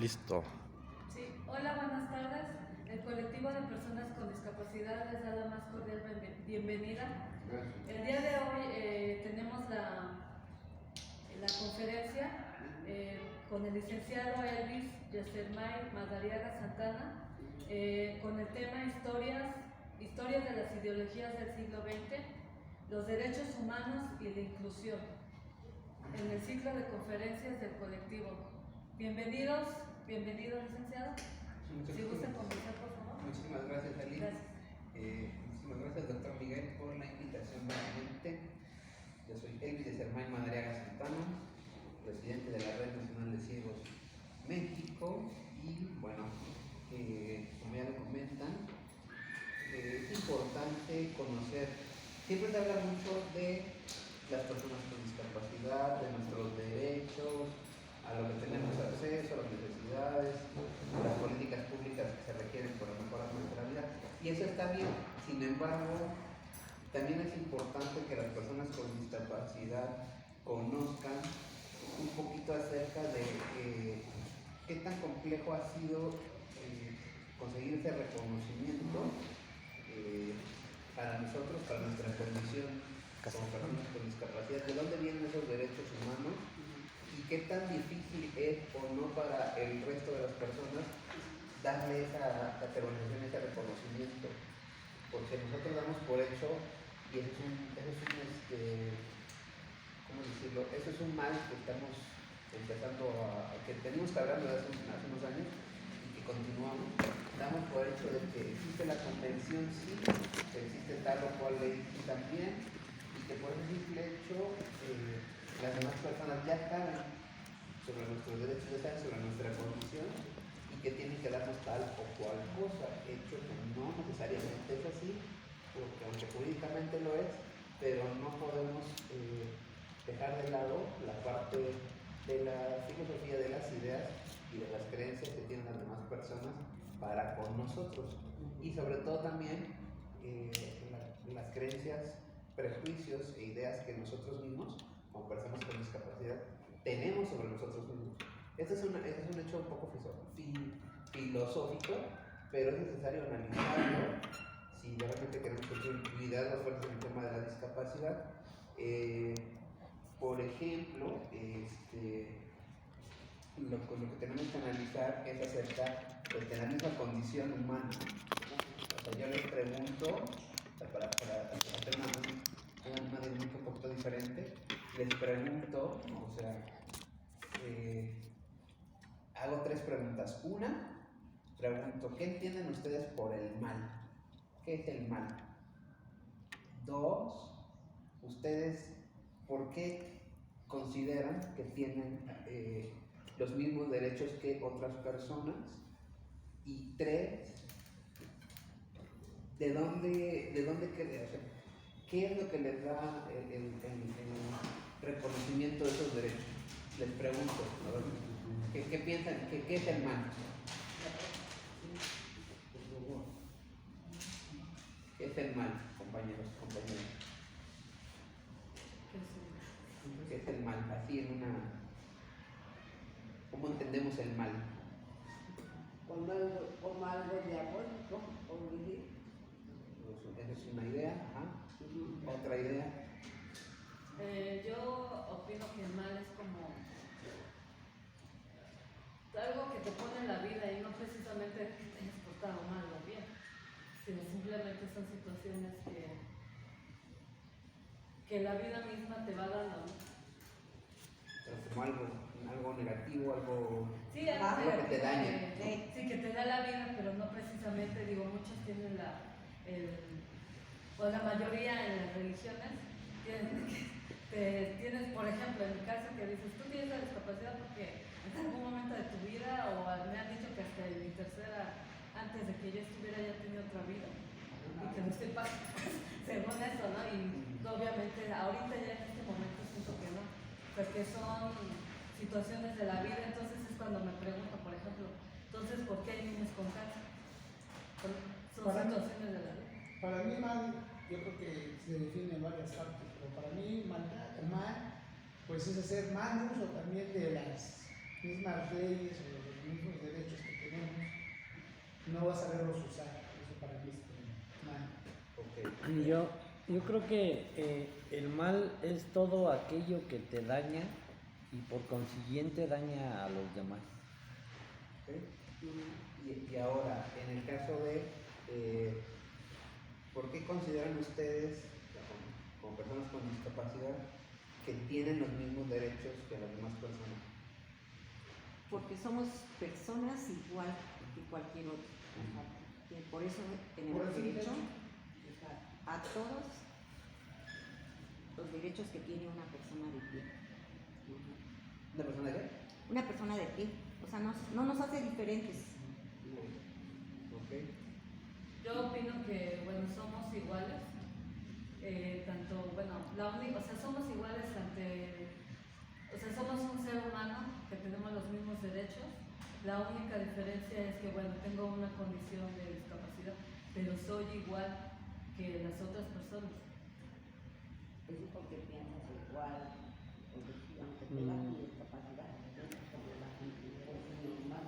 Listo. Sí, hola, buenas tardes. El colectivo de personas con discapacidad les da la más cordial bienvenida. El día de hoy tenemos la conferencia con el licenciado Elvis Yesermay Madariaga Santana con el tema historias de las ideologías del siglo XX, los derechos humanos y la inclusión, en el ciclo de conferencias del colectivo. Bienvenido, licenciado. Si gusta comenzar, por favor. Muchísimas gracias, Ali. Gracias. Muchísimas gracias, doctor Miguel, por la invitación nuevamente. Yo soy Elvis Yesermay Madariaga Santana, presidente de la Red Nacional de Ciegos México. Y bueno, como ya lo comentan, es importante conocer, siempre se habla mucho de las personas con discapacidad, de nuestros derechos, a lo que tenemos acceso, a las necesidades, las políticas públicas que se requieren para mejorar nuestra vida. Y eso está bien, sin embargo, también es importante que las personas con discapacidad conozcan un poquito acerca de qué tan complejo ha sido conseguir ese reconocimiento para nosotros, para nuestra condición como personas con discapacidad, de dónde vienen esos derechos humanos y qué tan difícil es o no para el resto de las personas darle esa categorización, ese reconocimiento, porque nosotros damos por hecho, y ¿cómo decirlo? Eso es un mal que estamos empezando que venimos cargando hace unos años y que continuamos. Damos por hecho de que existe la convención, sí, que existe tal o cual ley también, y que por ese simple hecho las demás personas ya saben sobre nuestros derechos, ya saben sobre nuestra condición y que tienen que darnos tal o cual cosa, hecho que no necesariamente es así, porque aunque jurídicamente lo es, pero no podemos dejar de lado la parte de la filosofía, de las ideas y de las creencias que tienen las demás personas para con nosotros, y sobre todo también las creencias, prejuicios e ideas que nosotros mismos, como personas con discapacidad, tenemos sobre nosotros mismos. Este es un hecho un poco filosófico, pero es necesario analizarlo si realmente queremos liderar fuertes en el tema de la discapacidad. Por ejemplo, lo que tenemos que analizar es acerca de la misma condición humana. O sea, yo les pregunto, para hacer una dinámica un poquito diferente, les pregunto, o sea, hago tres preguntas. Una, pregunto, ¿qué entienden ustedes por el mal? ¿Qué es el mal? Dos, ustedes, ¿por qué consideran que tienen los mismos derechos que otras personas? Y tres, ¿de dónde creen? O sea, ¿qué es lo que les da el reconocimiento de esos derechos? Les pregunto, ¿qué piensan? ¿Qué es el mal? ¿Qué es el mal, compañeros, compañeras? ¿Qué es el mal? Así ¿cómo entendemos el mal? Como algo diabólico, o vivir. Esa es una idea. Otra idea. Yo opino que el mal es como algo que te pone en la vida y no precisamente que te hayas portado mal o bien, sino simplemente son situaciones que la vida misma te va dando, ¿no? Pero como algo negativo, algo algo que te daña. Sí, que te da la vida, pero no precisamente, digo, muchos tienen la mayoría en las religiones tienes, por ejemplo, en mi caso, que dices, tú tienes la discapacidad porque en algún momento de tu vida, o me han dicho que hasta en mi tercera, antes de que yo estuviera, ya tenía otra vida, y que no estoy pasando, según eso, ¿no? Y obviamente, ahorita ya en este momento siento que no, porque son situaciones de la vida. Entonces es cuando me pregunto, por ejemplo, entonces, ¿por qué hay niños con cáncer? Son situaciones de la vida. Para mí mal, yo creo que se define en varias partes, pero para mí maldad o mal, pues es hacer mal uso también de las mismas leyes o de los mismos Yo creo que el mal es todo aquello que te daña y por consiguiente daña a los demás. ¿Ok? Y ahora, en el caso de, ¿por qué consideran ustedes, como personas con discapacidad, que tienen los mismos derechos que las demás personas? Porque somos personas igual que cualquier otro. Que por eso tenemos derecho a todos los derechos que tiene una persona de pie. ¿Una persona de qué? Una persona de pie. O sea, no nos hace diferentes. Ok. Yo opino que, bueno, somos iguales, tanto, bueno, o sea, somos iguales o sea, somos un ser humano que tenemos los mismos derechos. La única diferencia es que, bueno, tengo una condición de discapacidad, pero soy igual que las otras personas. Pues sí, porque piensas igual, porque aunque tengas tu discapacidad, piensas como la gente, es normal.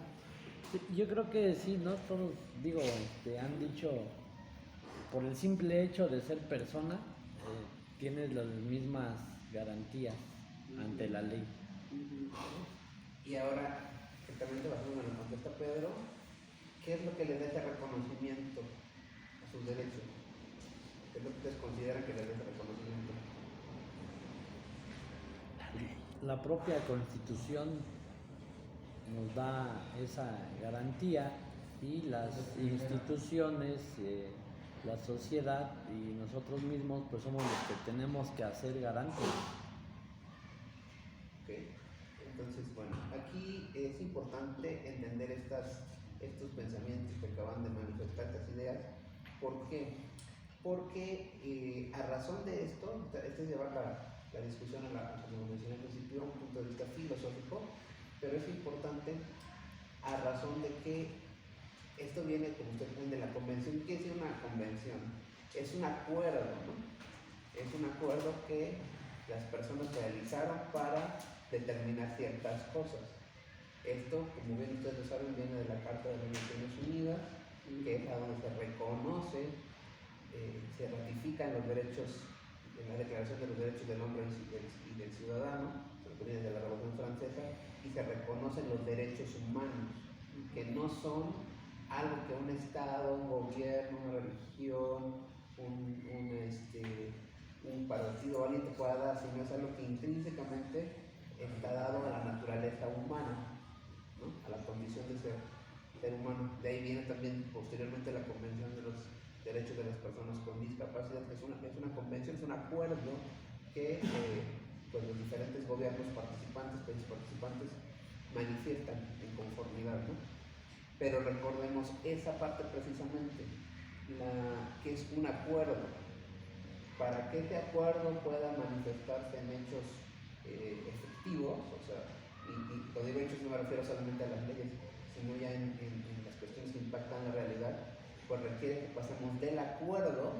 Sí, yo creo que sí, ¿no? Todos, digo, han dicho, por el simple hecho de ser persona, tienes las mismas garantías ante la ley. Y ahora, que también te basamos en lo que contesta Pedro, ¿qué es lo que les da ese reconocimiento a sus derechos? ¿Qué es lo que ustedes consideran que les da ese reconocimiento? La propia Constitución nos da esa garantía y las instituciones, la sociedad y nosotros mismos pues somos los que tenemos que hacer garantes. Ok. Entonces, bueno, aquí es importante entender estos pensamientos que acaban de manifestar, estas ideas. ¿Por qué? Porque a razón de esto, este es llevar la discusión como mencioné al principio, a un punto de vista filosófico, pero es importante a razón de que esto viene, como usted entiende, de la convención. ¿Qué es una convención? Es un acuerdo, ¿no? Es un acuerdo que las personas realizaron para determinar ciertas cosas. Esto, como bien ustedes lo saben, viene de la Carta de las Naciones Unidas, que es a donde se reconoce, se ratifican los derechos, en la Declaración de los Derechos del Hombre y del Ciudadano, que viene de la Revolución Francesa, y se reconocen los derechos humanos, que no son algo que un Estado, un gobierno, una religión, un partido o alguien te pueda dar, sino es algo que intrínsecamente está dado a la naturaleza humana, ¿no? A la condición de ser humano. De ahí viene también posteriormente la Convención de los Derechos de las Personas con Discapacidad, que es una convención, es un acuerdo que pues los diferentes gobiernos participantes, países participantes, manifiestan en conformidad, ¿no? Pero recordemos esa parte precisamente, que es un acuerdo. Para que este acuerdo pueda manifestarse en hechos efectivos, o sea, y cuando digo hechos no me refiero solamente a las leyes, sino ya en las cuestiones que impactan la realidad, pues requiere que pasemos del acuerdo,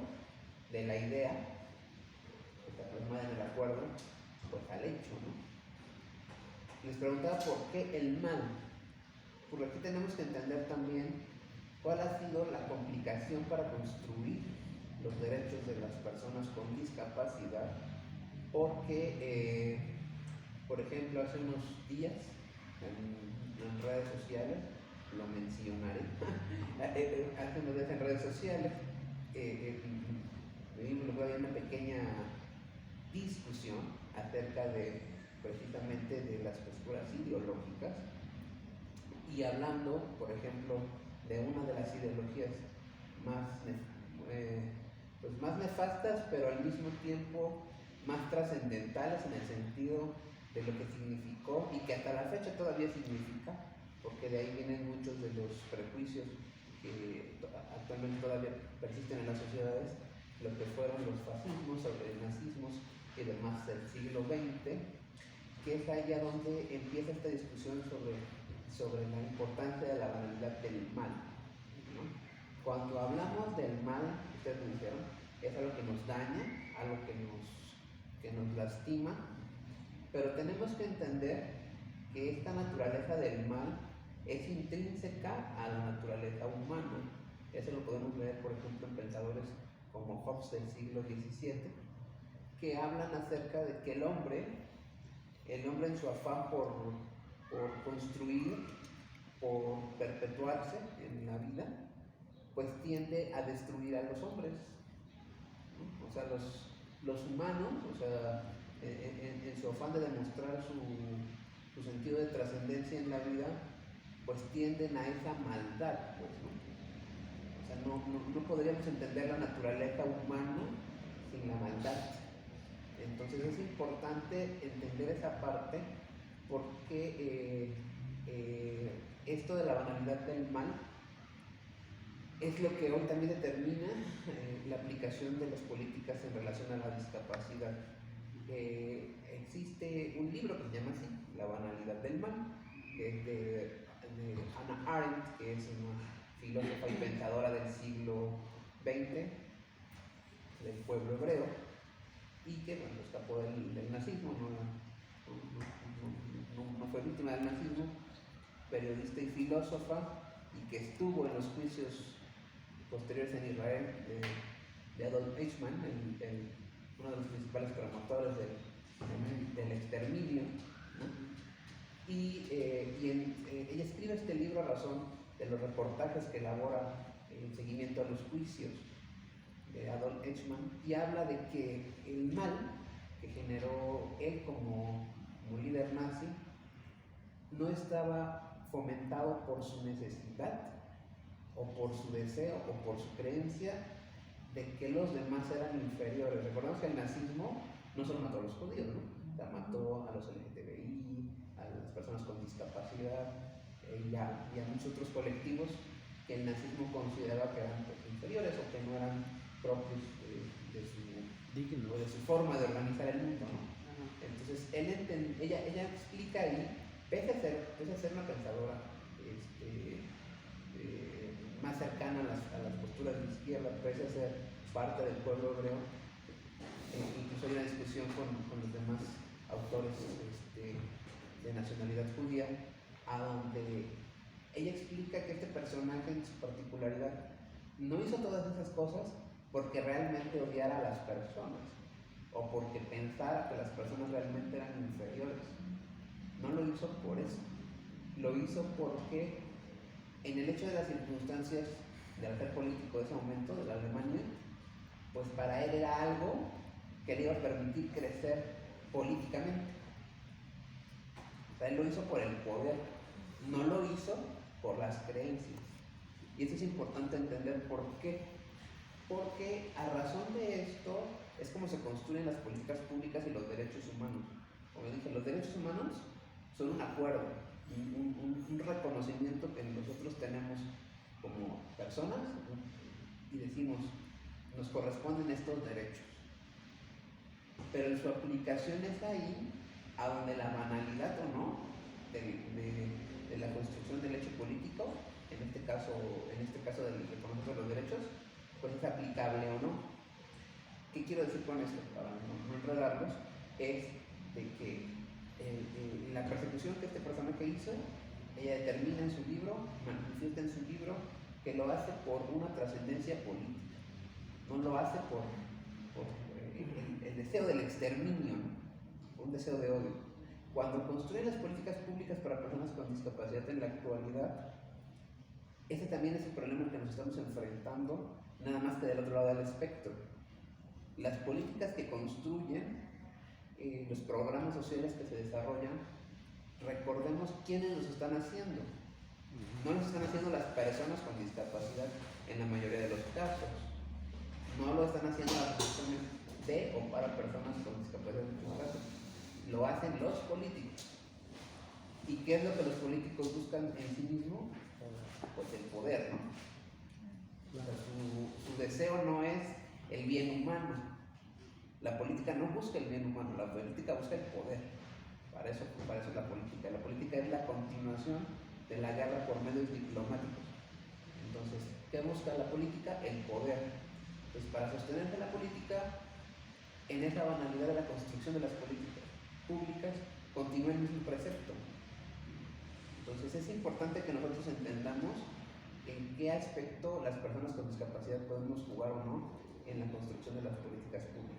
de la idea, que está plasmada en el acuerdo, pues al hecho, ¿no? Les preguntaba por qué el mal. Por aquí tenemos que entender también cuál ha sido la complicación para construir los derechos de las personas con discapacidad, porque, por ejemplo, hace unos días en redes sociales, lo mencionaré, hace unos días en redes sociales, había una pequeña discusión acerca de precisamente de las posturas ideológicas y hablando, por ejemplo, de una de las ideologías más nefastas, pero al mismo tiempo más trascendentales en el sentido de lo que significó y que hasta la fecha todavía significa, porque de ahí vienen muchos de los prejuicios que actualmente todavía persisten en las sociedades, lo que fueron los fascismos, los nazismos y demás del siglo XX, que es allá donde empieza esta discusión sobre la importancia de la banalidad del mal, ¿no? Cuando hablamos del mal, ustedes me dijeron, es algo que nos daña, algo que nos lastima, pero tenemos que entender que esta naturaleza del mal es intrínseca a la naturaleza humana. Eso lo podemos ver, por ejemplo, en pensadores como Hobbes del siglo XVII, que hablan acerca de que el hombre en su afán por construir, por perpetuarse en la vida, pues tiende a destruir a los hombres, ¿no? O sea, los humanos, o sea, en su afán de demostrar su sentido de trascendencia en la vida, pues tienden a esa maldad, pues, ¿no? O sea, no podríamos entender la naturaleza humana sin la maldad. Entonces es importante entender esa parte porque esto de la banalidad del mal es lo que hoy también determina la aplicación de las políticas en relación a la discapacidad. Existe un libro que se llama así, La banalidad del mal, que es de Hannah Arendt, que es una filósofa y pensadora del siglo XX, del pueblo hebreo, y que bueno, escapó del nazismo, no fue víctima del nazismo, periodista y filósofa, y que estuvo en los juicios posteriores en Israel de Adolf Eichmann, uno de los principales promotores del exterminio, ¿no? Ella escribe este libro a razón de los reportajes que elabora en seguimiento a los juicios de Adolf Eichmann, y habla de que el mal que generó él como líder nazi no estaba fomentado por su necesidad o por su deseo o por su creencia de que los demás eran inferiores. Recordemos que el nazismo no solo mató a los judíos, ¿no? O sea, mató a los LGTBI, a las personas con discapacidad y a muchos otros colectivos que el nazismo consideraba que eran pues, inferiores o que no eran propios de su forma de organizar el mundo, ¿no? Entonces ella explica ahí, pese a ser una pensadora más cercana a las posturas de izquierda, pese a ser parte del pueblo hebreo, incluso hay una discusión con los demás autores de nacionalidad judía, a donde ella explica que este personaje en su particularidad no hizo todas esas cosas porque realmente odiara a las personas o porque pensara que las personas realmente eran inferiores. No lo hizo por eso, lo hizo porque en el hecho de las circunstancias del hacer político de ese momento, de la Alemania, pues para él era algo que le iba a permitir crecer políticamente. O sea, él lo hizo por el poder, no lo hizo por las creencias. Y eso es importante entender por qué. Porque a razón de esto es como se construyen las políticas públicas y los derechos humanos. Como dije, los derechos humanos son un acuerdo, un reconocimiento que nosotros tenemos como personas, ¿no? Y decimos, nos corresponden estos derechos. Pero en su aplicación es ahí a donde la banalidad o no de la construcción del hecho político, en este caso del reconocimiento de los derechos, pues es aplicable o no. ¿Qué quiero decir con esto? Para no enredarlos, es de que la persecución que este personaje hizo, ella determina en su libro, manifiesta en su libro, que lo hace por una trascendencia política, no lo hace por el deseo del exterminio, ¿no? Un deseo de odio. Cuando construyen las políticas públicas para personas con discapacidad en la actualidad, ese también es el problema al que nos estamos enfrentando, nada más que del otro lado del espectro. Las políticas que construyen, los programas sociales que se desarrollan, recordemos quiénes los están haciendo. No los están haciendo las personas con discapacidad en la mayoría de los casos. No lo están haciendo las asociaciones de o para personas con discapacidad en muchos casos. Lo hacen los políticos. ¿Y qué es lo que los políticos buscan en sí mismos? Pues el poder, ¿no? O sea, su deseo no es el bien humano. La política no busca el bien humano, la política busca el poder. Para eso es la política. La política es la continuación de la guerra por medios diplomáticos. Entonces, ¿qué busca la política? El poder. Entonces, para sostenerse la política, en esa banalidad de la construcción de las políticas públicas, continúa el mismo precepto. Entonces, es importante que nosotros entendamos en qué aspecto las personas con discapacidad podemos jugar o no en la construcción de las políticas públicas.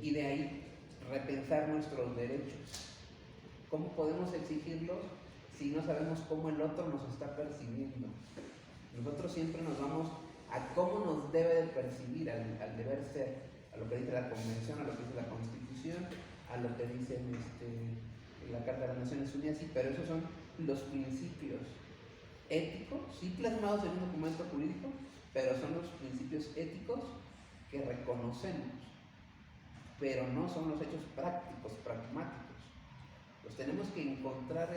Y de ahí repensar nuestros derechos. ¿Cómo podemos exigirlos si no sabemos cómo el otro nos está percibiendo? Nosotros siempre nos vamos a cómo nos debe de percibir, al deber ser, a lo que dice la Convención, a lo que dice la Constitución, a lo que dice la Carta de las Naciones Unidas, sí, pero esos son los principios éticos, sí plasmados en un documento jurídico, pero son los principios éticos que reconocemos, pero no son los hechos prácticos, pragmáticos. Pues tenemos que encontrar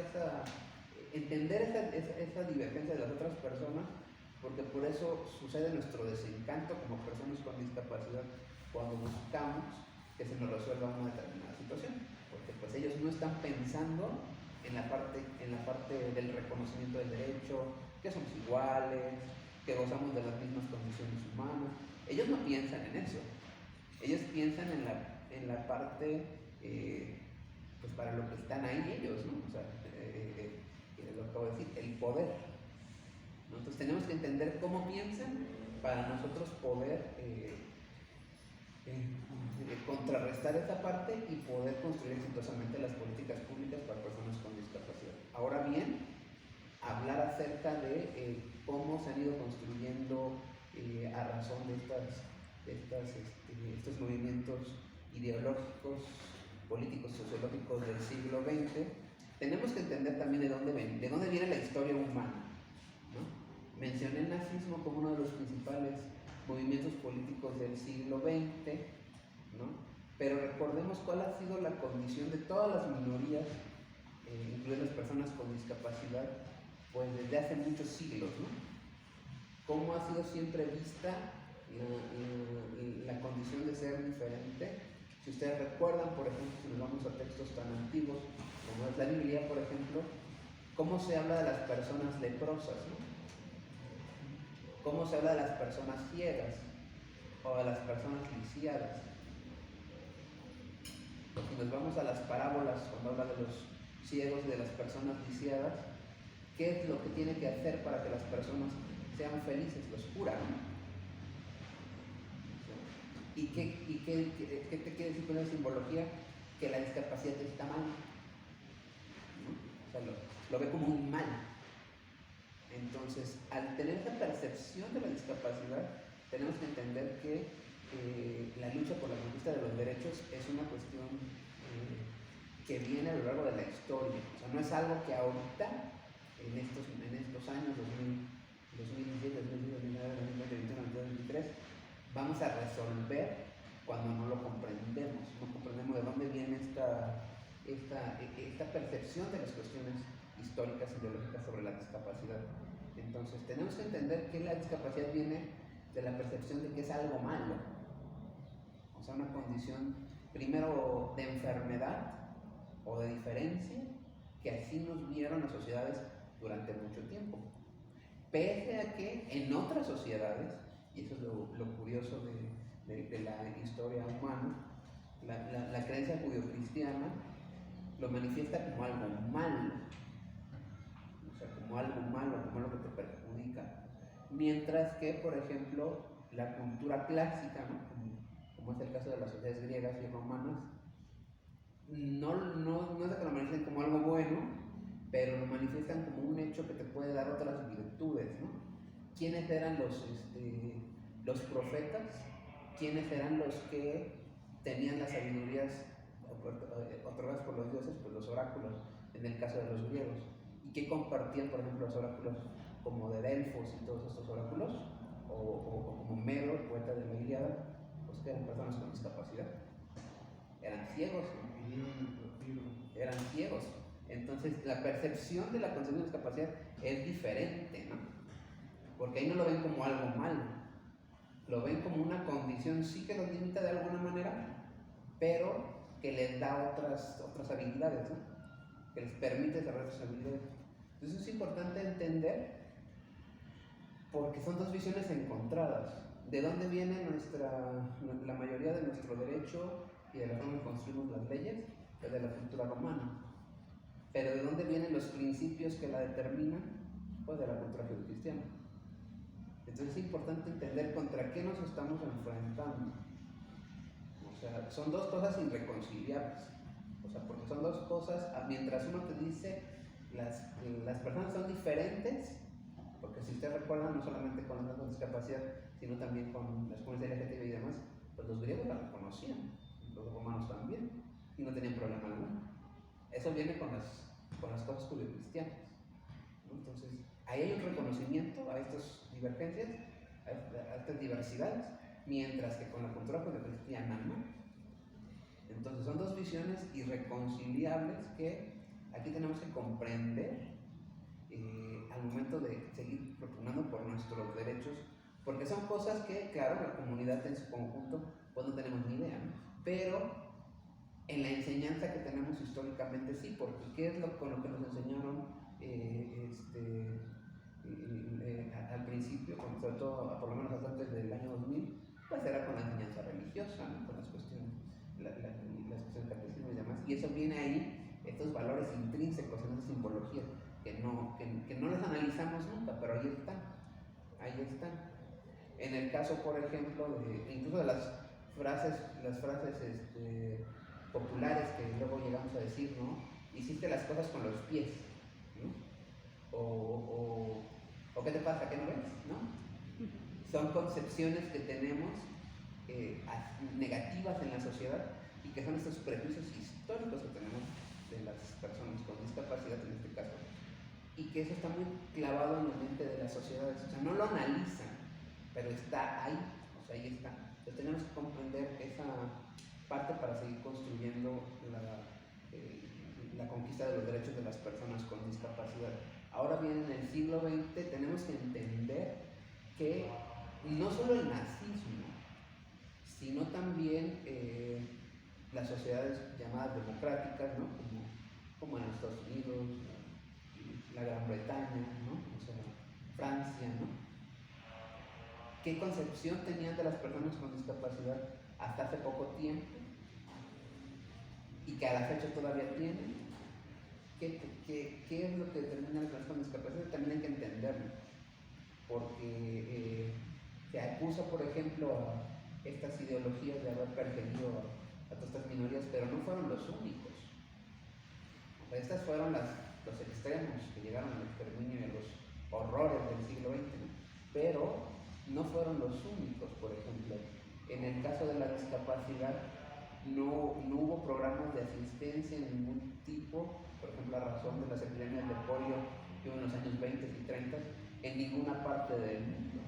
entender esa divergencia de las otras personas, porque por eso sucede nuestro desencanto como personas con discapacidad cuando buscamos que se nos resuelva una determinada situación, porque pues ellos no están pensando en la parte del reconocimiento del derecho, que somos iguales, que gozamos de las mismas condiciones humanas. Ellos no piensan en eso, ellos piensan en la parte pues para lo que están ahí ellos, ¿no? O sea, lo acabo de decir, el poder, ¿no? Entonces tenemos que entender cómo piensan para nosotros poder contrarrestar esa parte y poder construir exitosamente las políticas públicas para personas con discapacidad. Ahora bien, hablar acerca de cómo se han ido construyendo a razón de estos movimientos ideológicos, políticos, sociológicos del siglo XX, tenemos que entender también de dónde viene la historia humana, ¿no? Mencioné el nazismo como uno de los principales movimientos políticos del siglo XX, ¿no? Pero recordemos cuál ha sido la condición de todas las minorías, incluidas las personas con discapacidad, pues desde hace muchos siglos, ¿no? Cómo ha sido siempre vista la condición de ser diferente. Si ustedes recuerdan, por ejemplo, si nos vamos a textos tan antiguos como es la Biblia, por ejemplo, cómo se habla de las personas leprosas, ¿no? Cómo se habla de las personas ciegas o de las personas lisiadas. Si nos vamos a las parábolas, cuando habla de los ciegos y de las personas lisiadas, ¿qué es lo que tiene que hacer para que las personas sean felices? Los cura, ¿no? ¿Y qué te quiere decir con esa simbología? Que la discapacidad está mal, ¿no? O sea, lo ve como un mal. Entonces, al tener esa percepción de la discapacidad, tenemos que entender que la lucha por la conquista de los derechos es una cuestión que viene a lo largo de la historia. O sea, no es algo que ahorita, en estos años, 2017, 2019, 2020, 2021, 2023, vamos a resolver cuando no lo comprendemos, no comprendemos de dónde viene esta percepción de las cuestiones históricas y ideológicas sobre la discapacidad. Entonces tenemos que entender que la discapacidad viene de la percepción de que es algo malo, o sea, una condición primero de enfermedad o de diferencia, que así nos vieron las sociedades durante mucho tiempo, pese a que en otras sociedades, y eso es lo curioso de la historia humana, la creencia judio-cristiana lo manifiesta como algo malo, o sea, como algo malo, como algo que te perjudica. Mientras que, por ejemplo, la cultura clásica, ¿no? como es el caso de las sociedades griegas y romanas, no es de que lo manifiesten como algo bueno, pero lo manifiestan como un hecho que te puede dar otras virtudes, ¿no? ¿Quiénes eran los profetas? ¿Quiénes eran los que tenían las sabidurías otorgadas por los dioses? Pues los oráculos, en el caso de los griegos. ¿Y qué compartían, por ejemplo, los oráculos como de Delfos y todos estos oráculos? O como Homero, el poeta de la Ilíada, pues que eran personas con discapacidad. Eran ciegos, ¿no? Eran ciegos. Entonces, la percepción de la condición de discapacidad es diferente, ¿no? Porque ahí no lo ven como algo malo, lo ven como una condición, sí que los limita de alguna manera, pero que les da otras habilidades, ¿no? Que les permite desarrollar sus habilidades. Entonces es importante entender, porque son dos visiones encontradas. ¿De dónde viene la mayoría de nuestro derecho y de la forma en que construimos las leyes? Es de la cultura romana. Pero ¿de dónde vienen los principios que la determinan? Pues de la cultura judio-cristiana. Entonces es importante entender contra qué nos estamos enfrentando. O sea, son dos cosas irreconciliables. O sea, porque son dos cosas, mientras uno te dice las personas son diferentes, porque si ustedes recuerdan, no solamente con las con discapacidad, sino también con las comunidades LGTB y demás, pues los griegos la reconocían, los romanos también, y no tenían problema alguno. Eso viene con las cosas judio-cristianas, ¿no? Entonces, ahí hay un reconocimiento a estas divergencias, a estas diversidades, mientras que con la cultura judio-cristiana no. Entonces, son dos visiones irreconciliables que aquí tenemos que comprender al momento de seguir propugnando por nuestros derechos, porque son cosas que, claro, la comunidad en su conjunto pues no tenemos ni idea, ¿no? Pero en la enseñanza que tenemos históricamente sí, porque ¿qué es con lo que nos enseñaron al principio, sobre todo por lo menos hasta antes del año 2000? Pues era con la enseñanza religiosa, ¿no? Con las cuestiones, las cuestiones del catecismo y demás, y eso viene ahí, estos valores intrínsecos en esa simbología que no las analizamos nunca, pero ahí están. En el caso, por ejemplo, incluso de las frases populares que luego llegamos a decir, ¿no? Hiciste las cosas con los pies, ¿no? O ¿qué te pasa? ¿Qué no ves? ¿No? Son concepciones que tenemos negativas en la sociedad y que son estos prejuicios históricos que tenemos de las personas con discapacidad en este caso, y que eso está muy clavado en la mente de las sociedades. O sea, no lo analizan, pero está ahí, o sea, ahí está. Entonces tenemos que comprender esa parte para seguir construyendo la conquista de los derechos de las personas con discapacidad. Ahora bien, en el siglo XX tenemos que entender que no solo el nazismo, sino también las sociedades llamadas democráticas, ¿no? como en Estados Unidos, la Gran Bretaña, ¿no? O sea, Francia, ¿no? ¿Qué concepción tenían de las personas con discapacidad hasta hace poco tiempo? Y que a la fecha todavía tienen. ¿Qué es lo que determina a las personas con discapacidad? También hay que entenderlo. Porque se acusa, por ejemplo, a estas ideologías de haber perseguido a todas estas minorías, pero no fueron los únicos. O sea, estas fueron los extremos que llegaron al exterminio y a los horrores del siglo XX, ¿no? Pero no fueron los únicos. Por ejemplo, en el caso de la discapacidad no hubo programas de asistencia de ningún tipo, por ejemplo, a razón de las epidemias de polio que hubo en los años 20 y 30 en ninguna parte del mundo,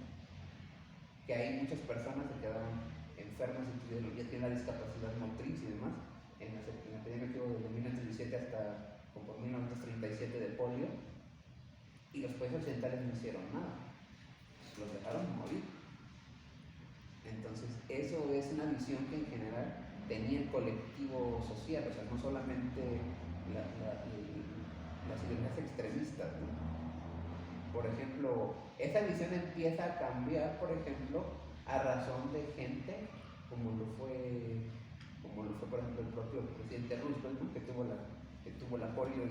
que hay muchas personas que quedaron enfermas y ya tienen la discapacidad motriz y demás, en la epidemia que hubo desde 1917 hasta como 1937 de polio, y los países occidentales no hicieron nada, los dejaron morir. Entonces eso es una visión que en general tenía el colectivo social, o sea, no solamente las ideologías extremistas, ¿no? Por ejemplo, esa visión empieza a cambiar, por ejemplo, a razón de gente como lo fue por ejemplo el propio presidente Roosevelt, ¿no? que tuvo la polio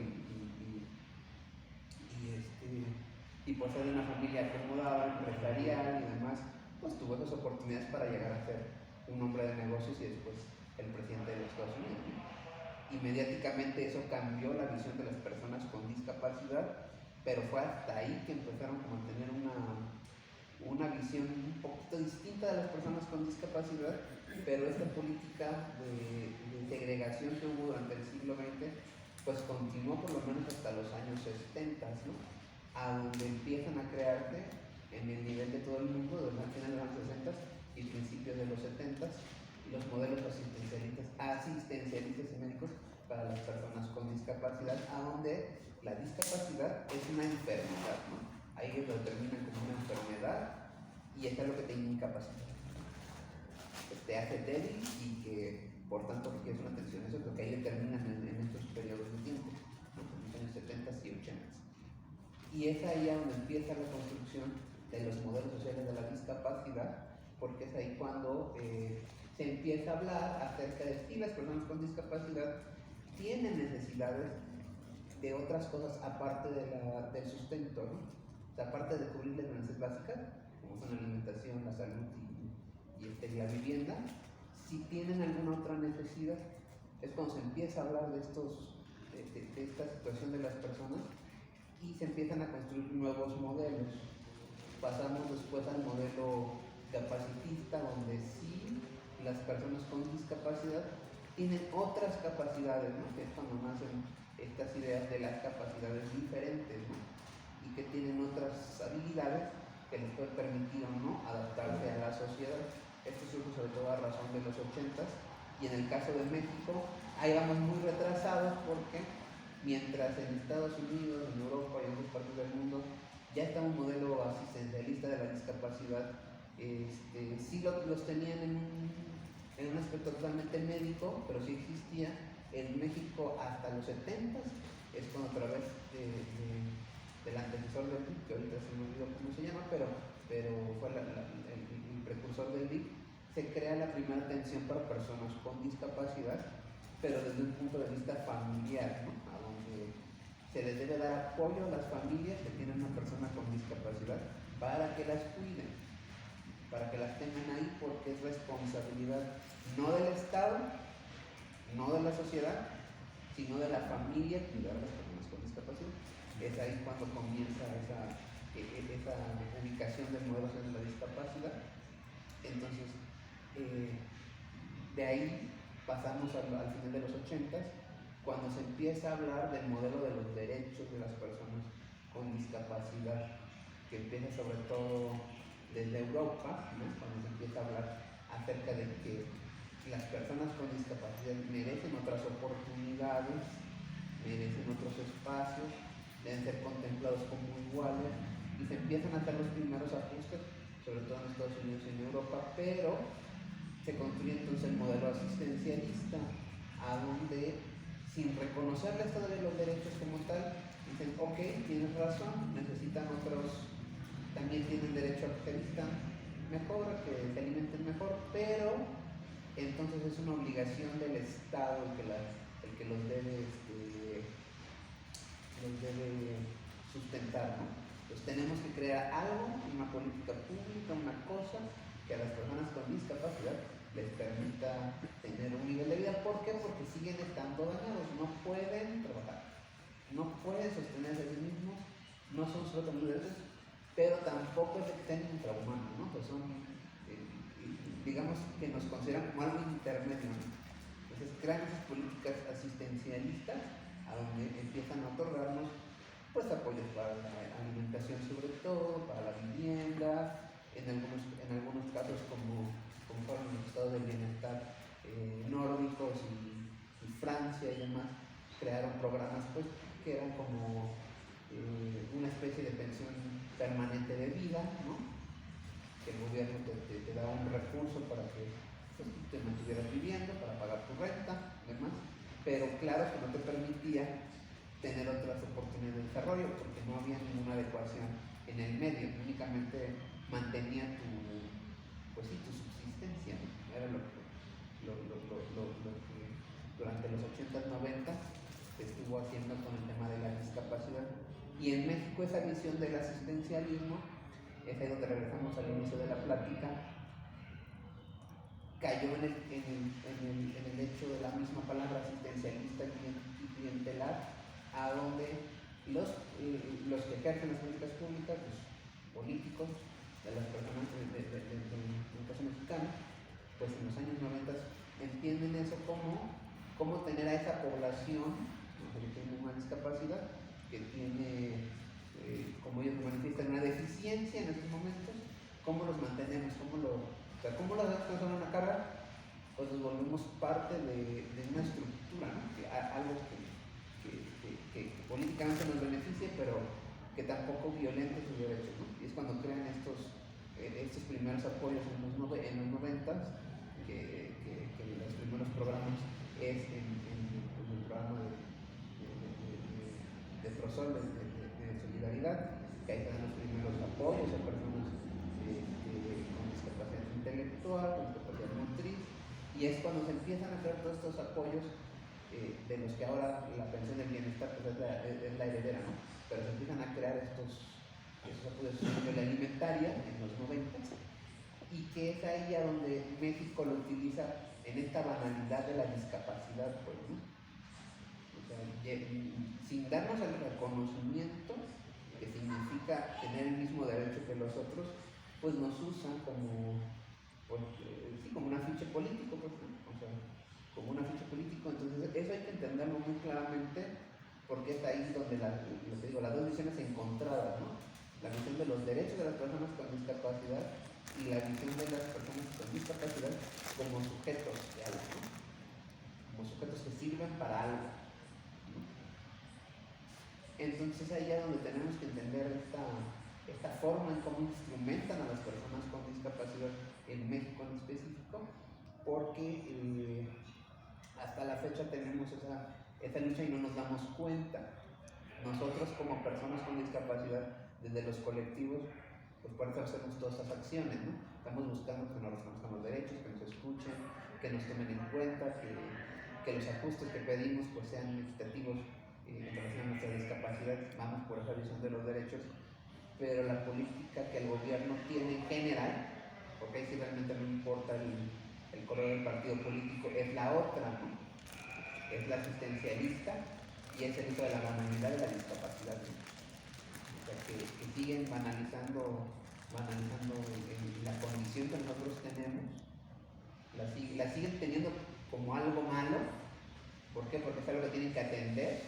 y por ser de una familia acomodada, empresarial y demás, pues tuvo esas oportunidades para llegar a ser un hombre de negocios y después el presidente de los Estados Unidos, ¿no? Y mediáticamente eso cambió la visión de las personas con discapacidad, pero fue hasta ahí que empezaron como a tener una visión un poquito distinta de las personas con discapacidad, pero esta política de segregación que hubo durante el siglo XX pues continuó por lo menos hasta los años 70, ¿no? A donde empiezan a crearse en el nivel de todo el mundo, desde el final de los años 60 y principios de los 70, los modelos asistencialistas y médicos para las personas con discapacidad, a donde la discapacidad es una enfermedad, ¿no? Ahí lo determinan como una enfermedad y eso es lo que te incapacita. Te hace débil y que por tanto requieres una atención. Eso es lo que ahí determinan en estos periodos de tiempo, ¿no? En los años 70 y 80. Y es ahí donde empieza la construcción de los modelos sociales de la discapacidad, porque es ahí cuando se empieza a hablar acerca de si las personas con discapacidad tienen necesidades de otras cosas aparte del sustento, ¿no? O sea, aparte de cubrir las necesidades básicas, como son la alimentación, la salud y la vivienda. Si tienen alguna otra necesidad, es cuando se empieza a hablar de esta situación de las personas y se empiezan a construir nuevos modelos. Pasamos después al modelo capacitista, donde sí las personas con discapacidad tienen otras capacidades, ¿no? Que es cuando nacen estas ideas de las capacidades diferentes, ¿no? Y que tienen otras habilidades que les puede permitir o no adaptarse a la sociedad. Esto surge sobre todo a razón de los 80s, y en el caso de México ahí vamos muy retrasados, porque mientras en Estados Unidos, en Europa y en otras partes del mundo ya está un modelo asistencialista de la discapacidad, sí los tenían en un aspecto totalmente médico, pero sí existía. En México hasta los 70s es cuando, a través del antecesor del DIC, que ahorita se me olvidó cómo se llama, pero fue el precursor del DIC, se crea la primera atención para personas con discapacidad, pero desde un punto de vista familiar, ¿no? A donde se les debe dar apoyo a las familias que tienen una persona con discapacidad para que las cuiden, para que las tengan ahí, porque es responsabilidad no del Estado, no de la sociedad, sino de la familia cuidar a las personas con discapacidad. Es ahí cuando comienza esa ubicación del modelo de la discapacidad. Entonces, de ahí pasamos al final de los 80s, cuando se empieza a hablar del modelo de los derechos de las personas con discapacidad, que empieza sobre todo desde Europa, ¿no? Cuando se empieza a hablar acerca de que las personas con discapacidad merecen otras oportunidades, merecen otros espacios, deben ser contemplados como iguales, y se empiezan a hacer los primeros ajustes, sobre todo en Estados Unidos y en Europa, pero se construye entonces el modelo asistencialista, a donde, sin reconocerles todavía los derechos como tal, dicen, ok, tienes razón, necesitan otros, también tienen derecho a que se vistan mejor, a que se alimenten mejor, pero entonces es una obligación del Estado el que los debe sustentar, ¿no? Entonces tenemos que crear algo, una política pública, una cosa que a las personas con discapacidad les permita tener un nivel de vida. ¿Por qué? Porque siguen estando dañados, no pueden trabajar, no pueden sostenerse a sí mismos, no son solo derechos, pero tampoco es que estén infrahumanos, ¿no? Pues son, digamos que nos consideran como algo intermedio, ¿no? Entonces crean esas políticas asistencialistas a donde empiezan a otorgarnos pues apoyos para la alimentación, sobre todo para la vivienda, en algunos casos como fueron los estados del bienestar nórdicos y Francia y demás, crearon programas pues que eran como una especie de pensión permanente de vida, ¿no? Que el gobierno te daba un recurso para que pues, te mantuvieras viviendo, para pagar tu renta, demás, pero claro que no te permitía tener otras oportunidades de desarrollo, porque no había ninguna adecuación en el medio, únicamente mantenía tu subsistencia, ¿no? Era lo que durante los 80s, 90s se estuvo haciendo con el tema de la discapacidad. Y en México esa visión del asistencialismo, es ahí donde regresamos al inicio de la plática, cayó en el hecho de la misma palabra asistencialista y clientelar, a donde los que ejercen las políticas públicas, los políticos, de las personas del caso mexicano, pues en los años 90 entienden eso como tener a esa población, ¿no? Que tiene una discapacidad, que tiene, como ellos manifiestan, una deficiencia en esos momentos, ¿cómo los mantenemos? ¿Cómo las personas son una carga? Pues nos volvemos parte de una estructura, ¿no? Algo que políticamente nos beneficie, pero que tampoco violente sus derechos, ¿no? Y es cuando crean estos primeros apoyos en los 90s, que los primeros programas es en el programa de Prosol, de solidaridad, que ahí están los primeros apoyos a personas con discapacidad intelectual, con discapacidad motriz, y es cuando se empiezan a hacer todos estos apoyos de los que ahora la pensión del bienestar pues es la heredera, ¿no? Pero se empiezan a crear estos eso se puede suceder la alimentaria en los 90, y que es ahí a donde México lo utiliza en esta banalidad de la discapacidad, pues, ¿no? O sea, sin darnos el reconocimiento que significa tener el mismo derecho que los otros, pues nos usan como, pues, sí, como un afiche político, pues, ¿no? O sea, como un afiche político. Entonces eso hay que entenderlo muy claramente, porque es ahí donde lo que digo, las dos visiones encontradas, ¿no? La visión de los derechos de las personas con discapacidad y la visión de las personas con discapacidad como sujetos de algo, ¿no? Como sujetos que sirven para algo, ¿no? Entonces ahí es donde tenemos que entender esta forma en cómo instrumentan a las personas con discapacidad en México en específico, porque hasta la fecha tenemos esa lucha y no nos damos cuenta. Nosotros como personas con discapacidad, desde los colectivos, pues por eso hacemos todas estas acciones, ¿no? Estamos buscando que nos reconozcan los derechos, que nos escuchen, que nos tomen en cuenta, que los ajustes que pedimos pues sean equitativos en relación a nuestra discapacidad. Vamos por esa visión de los derechos, pero la política que el gobierno tiene en general, porque ahí sí realmente no importa el color del partido político, es la otra, ¿no? Es la asistencialista y es el uso de la banalidad de la discapacidad, ¿no? O sea, que siguen banalizando la condición que nosotros tenemos, la siguen teniendo como algo malo. ¿Por qué? Porque es algo que tienen que atender,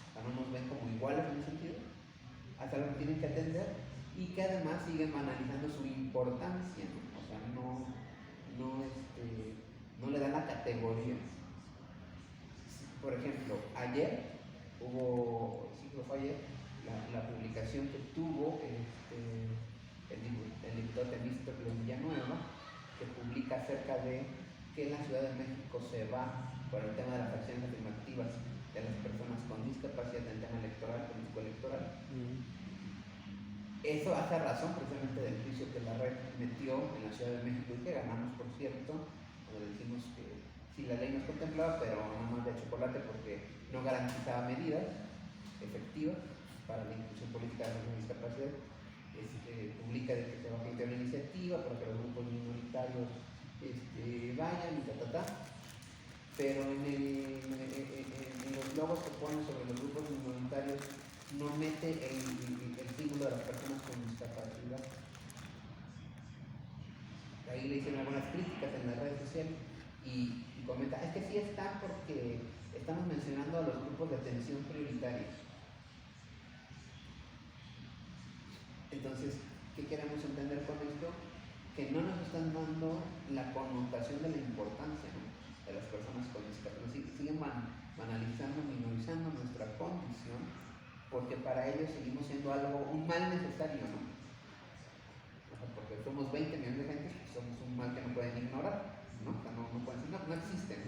o sea, no nos ven como iguales en ese sentido, es algo que tienen que atender, y que además siguen banalizando su importancia, ¿no? O sea, no le dan la categoría. Por ejemplo, ayer hubo, sí creo que fue ayer, la publicación que tuvo el diputado Temístocles Villanueva, que publica acerca de que en la Ciudad de México se va por el tema de las acciones afirmativas de las personas con discapacidad en el tema electoral, político electoral. Eso hace razón precisamente del juicio que la red metió en la Ciudad de México y que ganamos, por cierto, donde decimos que sí, la ley nos contemplaba, pero nada más de chocolate porque no garantizaba medidas efectivas para la inclusión política de las personas con discapacidad. Publica de que se va a plantear una iniciativa para que los grupos minoritarios vayan y pero en los logos que pone sobre los grupos minoritarios no mete el símbolo de las personas con discapacidad. Ahí le hicieron algunas críticas en las redes sociales y comenta, es que sí están porque estamos mencionando a los grupos de atención prioritaria. Entonces, ¿qué queremos entender con esto? Que no nos están dando la connotación de la importancia, ¿no?, de las personas con discapacidad. Siguen banalizando, minorizando nuestra condición, porque para ellos seguimos siendo un mal necesario, ¿no? O sea, porque somos 20 millones de gente, pues somos un mal que no pueden ignorar, ¿no? O sea, no pueden decir, no existe,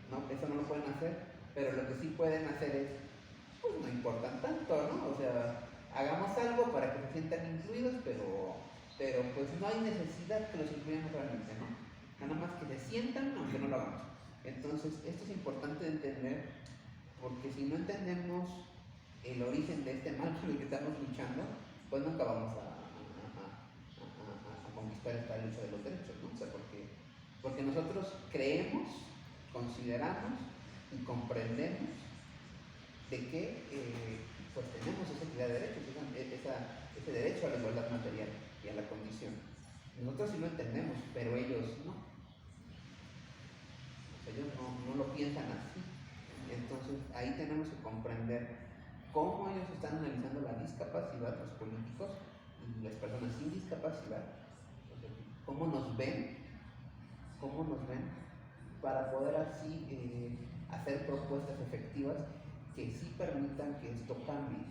¿no? Eso no lo pueden hacer, pero lo que sí pueden hacer es, pues no importan tanto, ¿no? O sea, hagamos algo para que se sientan incluidos, pero pues no hay necesidad que los incluyamos realmente, ¿no? Nada más que se sientan, aunque no lo hagamos. Entonces, esto es importante de entender, porque si no entendemos el origen de este mal con el que estamos luchando, pues nunca vamos a conquistar esta lucha de los derechos, ¿no? O sea, porque nosotros creemos, consideramos y comprendemos de que pues tenemos esa equidad de derechos, ese derecho a la igualdad material y a la condición. Nosotros sí lo entendemos, pero ellos no. O sea, ellos no lo piensan así. Entonces ahí tenemos que comprender cómo ellos están analizando la discapacidad, los políticos y las personas sin discapacidad, o sea, cómo nos ven para poder así hacer propuestas efectivas que sí permitan que esto cambie,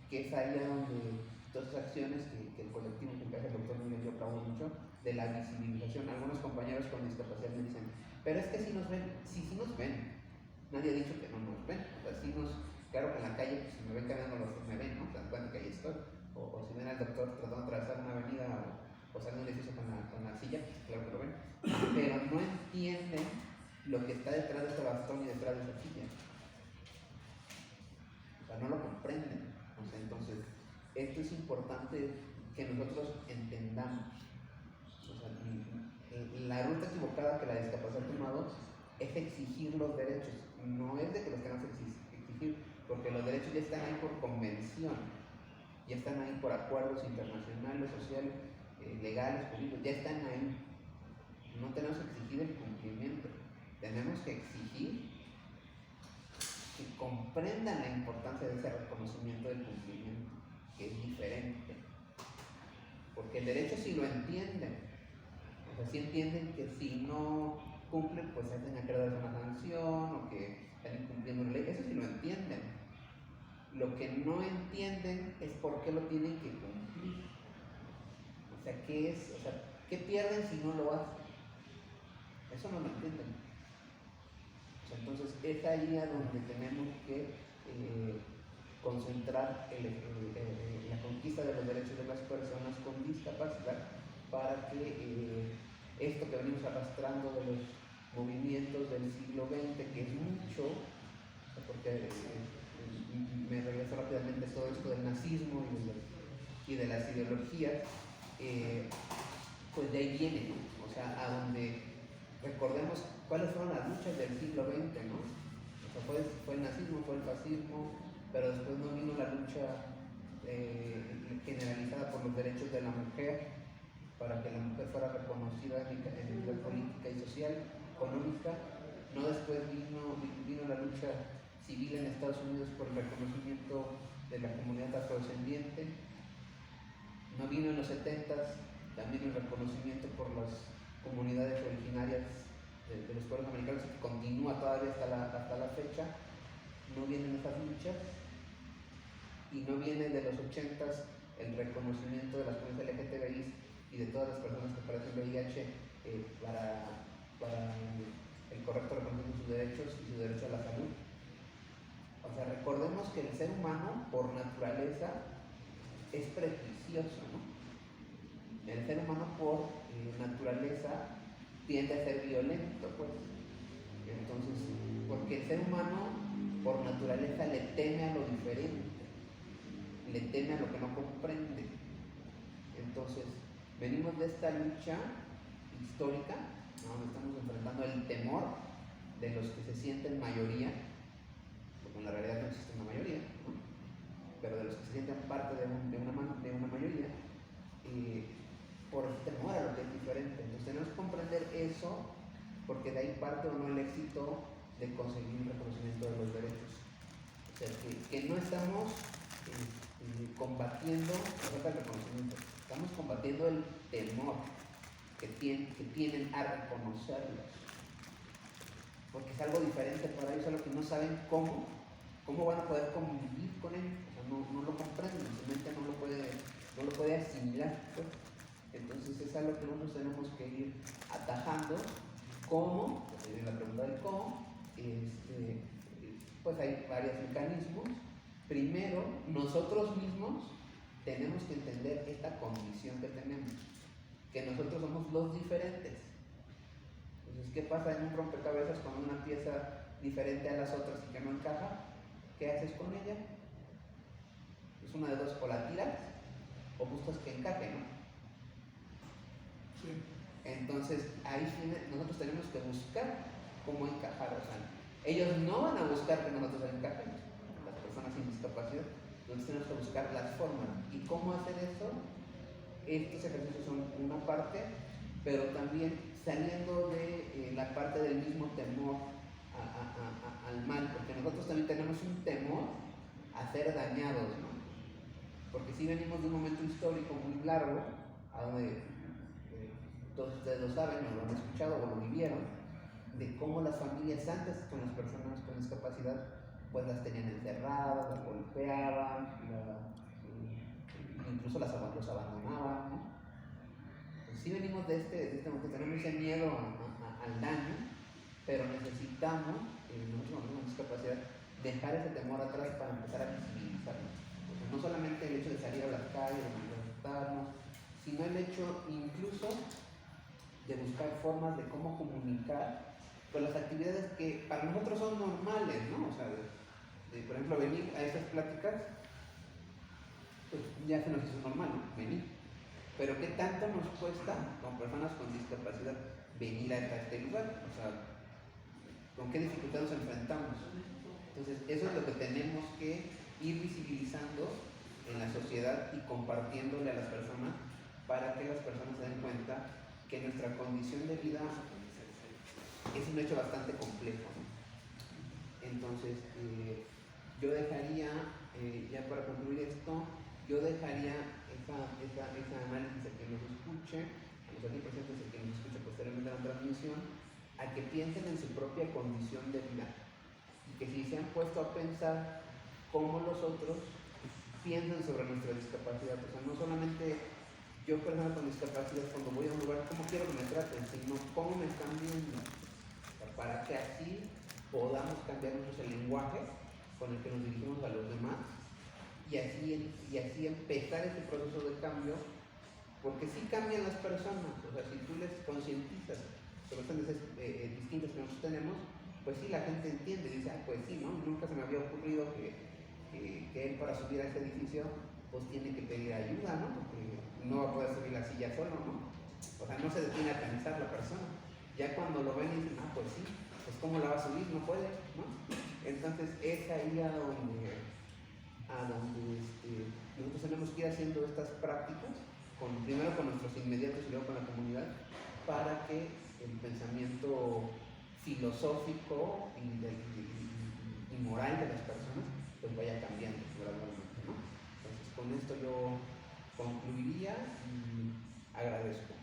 que es ahí donde todas las acciones que el colectivo que encabeza el doctor Miguel, yo aplaudo mucho, de la visibilización. Algunos compañeros con discapacidad me dicen, pero es que sí nos ven, sí nos ven, nadie ha dicho que no nos ven, o sea, claro que en la calle, pues, si me ven caminando, me ven, ¿no? Se dan cuenta que ahí estoy, o si ven al doctor tratando de atravesar una avenida o salir de un edificio con la silla, pues claro que lo ven, pero no entienden lo que está detrás de ese bastón y detrás de esa silla. O sea, no lo comprenden. O sea, entonces, esto es importante que nosotros entendamos. O sea, la ruta equivocada que la discapacidad ha tomado es exigir los derechos, no es de que los tengas que exigir, porque los derechos ya están ahí por convención, ya están ahí por acuerdos internacionales, sociales, legales, políticos, ya están ahí. No tenemos que exigir el cumplimiento, tenemos que exigir que comprendan la importancia de ese reconocimiento del cumplimiento, que es diferente. Porque el derecho sí lo entienden, o sea, sí entienden que si no cumplen, pues hacen acreedores una sanción o que están incumpliendo la ley, eso sí lo entienden. Lo que no entienden es por qué lo tienen que cumplir. O sea, ¿qué pierden si no lo hacen? Eso no lo entienden. O sea, entonces es ahí a donde tenemos que concentrar la conquista de los derechos de las personas con discapacidad para que esto que venimos arrastrando de los movimientos del siglo XX, que es mucho, porque me regreso rápidamente a todo esto del nazismo y de las ideologías, pues de ahí viene, ¿no? O sea, a donde recordemos cuáles fueron las luchas del siglo XX, ¿no? O sea, fue el nazismo, fue el fascismo, pero después no vino la lucha generalizada por los derechos de la mujer, para que la mujer fuera reconocida en el nivel política y social, económica. No después vino la lucha civil en Estados Unidos por el reconocimiento de la comunidad afrodescendiente. No vino en los 70s también el reconocimiento por las comunidades originarias de los pueblos americanos, que continúa todavía hasta la fecha. No vienen esas luchas, y no viene de los 80s el reconocimiento de las comunidades LGTBI y de todas las personas que padecen VIH para el correcto reconocimiento de sus derechos y su derecho a la salud. O sea, recordemos que el ser humano por naturaleza es prejuicioso, ¿no? El ser humano por naturaleza tiende a ser violento, pues. Entonces, porque el ser humano por naturaleza le teme a lo diferente, le teme a lo que no comprende. Entonces, venimos de esta lucha histórica, donde estamos enfrentando el temor de los que se sienten mayoría, porque en la realidad no existe una mayoría, ¿no? Pero de los que se sienten parte de una mayoría, por el temor a lo que es diferente. Entonces tenemos que comprender eso, porque de ahí parte o no el éxito de conseguir el reconocimiento de los derechos. O sea, que no estamos combatiendo el reconocimiento, estamos combatiendo el temor que tienen a reconocerlos, porque es algo diferente para ellos, algo que no saben cómo van a poder convivir con él. O sea, no lo comprenden, su mente no lo puede asimilar, pues. Entonces es algo que nosotros tenemos que ir atajando. ¿Cómo? Pues ahí viene la pregunta del cómo. Pues hay varios mecanismos. Primero, nosotros mismos tenemos que entender esta condición que tenemos, que nosotros somos los diferentes. Entonces, ¿qué pasa en un rompecabezas con una pieza diferente a las otras y que no encaja? ¿Qué haces con ella? Es una de dos: o la tiras o buscas que encaje, ¿no? Sí. Entonces, ahí nosotros tenemos que buscar cómo encajar. O sea, ellos no van a buscar que nosotros encajemos, las personas sin discapacidad. Entonces tenemos que buscar las formas. ¿Y cómo hacer eso? Estos ejercicios son una parte, pero también saliendo de la parte del mismo temor al mal, porque nosotros también tenemos un temor a ser dañados, ¿no? Porque si venimos de un momento histórico muy largo, a donde todos ustedes lo saben, o lo han escuchado o lo vivieron, de cómo las familias antes con las personas con discapacidad pues las tenían encerradas, las golpeaban, incluso los abandonaban, ¿no? Pues sí venimos de este momento, tenemos ese miedo al daño, pero necesitamos, nosotros con discapacidad, dejar ese temor atrás para empezar a visibilizarlo. O sea, no solamente el hecho de salir a las calles, de manifestarnos, sino el hecho incluso de buscar formas de cómo comunicar pues las actividades que para nosotros son normales, ¿no? O sea, por ejemplo, venir a estas pláticas pues ya se nos hizo normal, ¿no? Venir. Pero ¿qué tanto nos cuesta como personas con discapacidad venir a este lugar? O sea, ¿con qué dificultad nos enfrentamos? Entonces, eso es lo que tenemos que ir visibilizando en la sociedad y compartiéndole a las personas para que las personas se den cuenta que nuestra condición de vida es un hecho bastante complejo, ¿no? Entonces, yo dejaría, ya para concluir esto, yo dejaría esa análisis a que nos escuche, a los aquí presentes, a que nos escuche posteriormente a la transmisión, a que piensen en su propia condición de vida y que si se han puesto a pensar cómo los otros piensan sobre nuestra discapacidad, o sea, no solamente yo persona con discapacidad cuando voy a un lugar, cómo quiero que me traten, sino cómo me están viendo, o sea, para que así podamos cambiar nosotros el lenguaje con el que nos dirigimos a los demás y así empezar ese proceso de cambio, porque sí cambian las personas, o sea, si tú les concientizas sobre estas distintas que nosotros tenemos, pues sí, la gente entiende, dice, ah, pues sí, ¿no? Nunca se me había ocurrido que él para subir a este edificio, pues tiene que pedir ayuda, ¿no? Porque no va a poder subir la silla solo, ¿no? O sea, no se detiene a pensar la persona. Ya cuando lo ven dicen, ah, pues sí, pues ¿cómo la va a subir? No puede, ¿no? Entonces es ahí a donde nosotros tenemos que ir haciendo estas prácticas, primero con nuestros inmediatos y luego con la comunidad, para que el pensamiento filosófico y moral de las personas pues vaya cambiando gradualmente, ¿no? Entonces con esto yo concluiría y agradezco.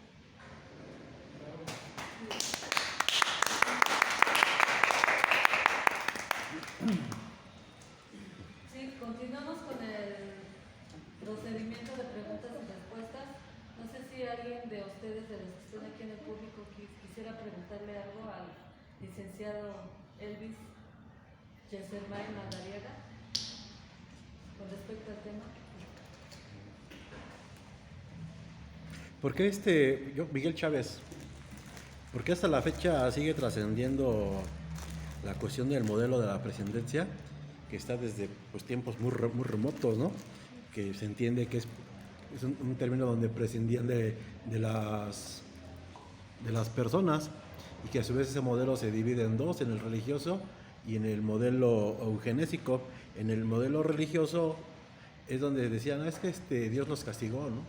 Sí, continuamos con el procedimiento de preguntas y respuestas. No sé si alguien de ustedes, de los que están aquí en el público, quisiera preguntarle algo al licenciado Elvis Yesermay Madariaga con respecto al tema. ¿Por qué Miguel Chávez, por qué hasta la fecha sigue trascendiendo la cuestión del modelo de la presidencia, que está desde pues, tiempos muy remotos, ¿no? Que se entiende que es un término donde prescindían de las personas, y que a su vez ese modelo se divide en dos, en el religioso y en el modelo eugenésico. En el modelo religioso es donde decían, es que Dios los castigó, ¿no?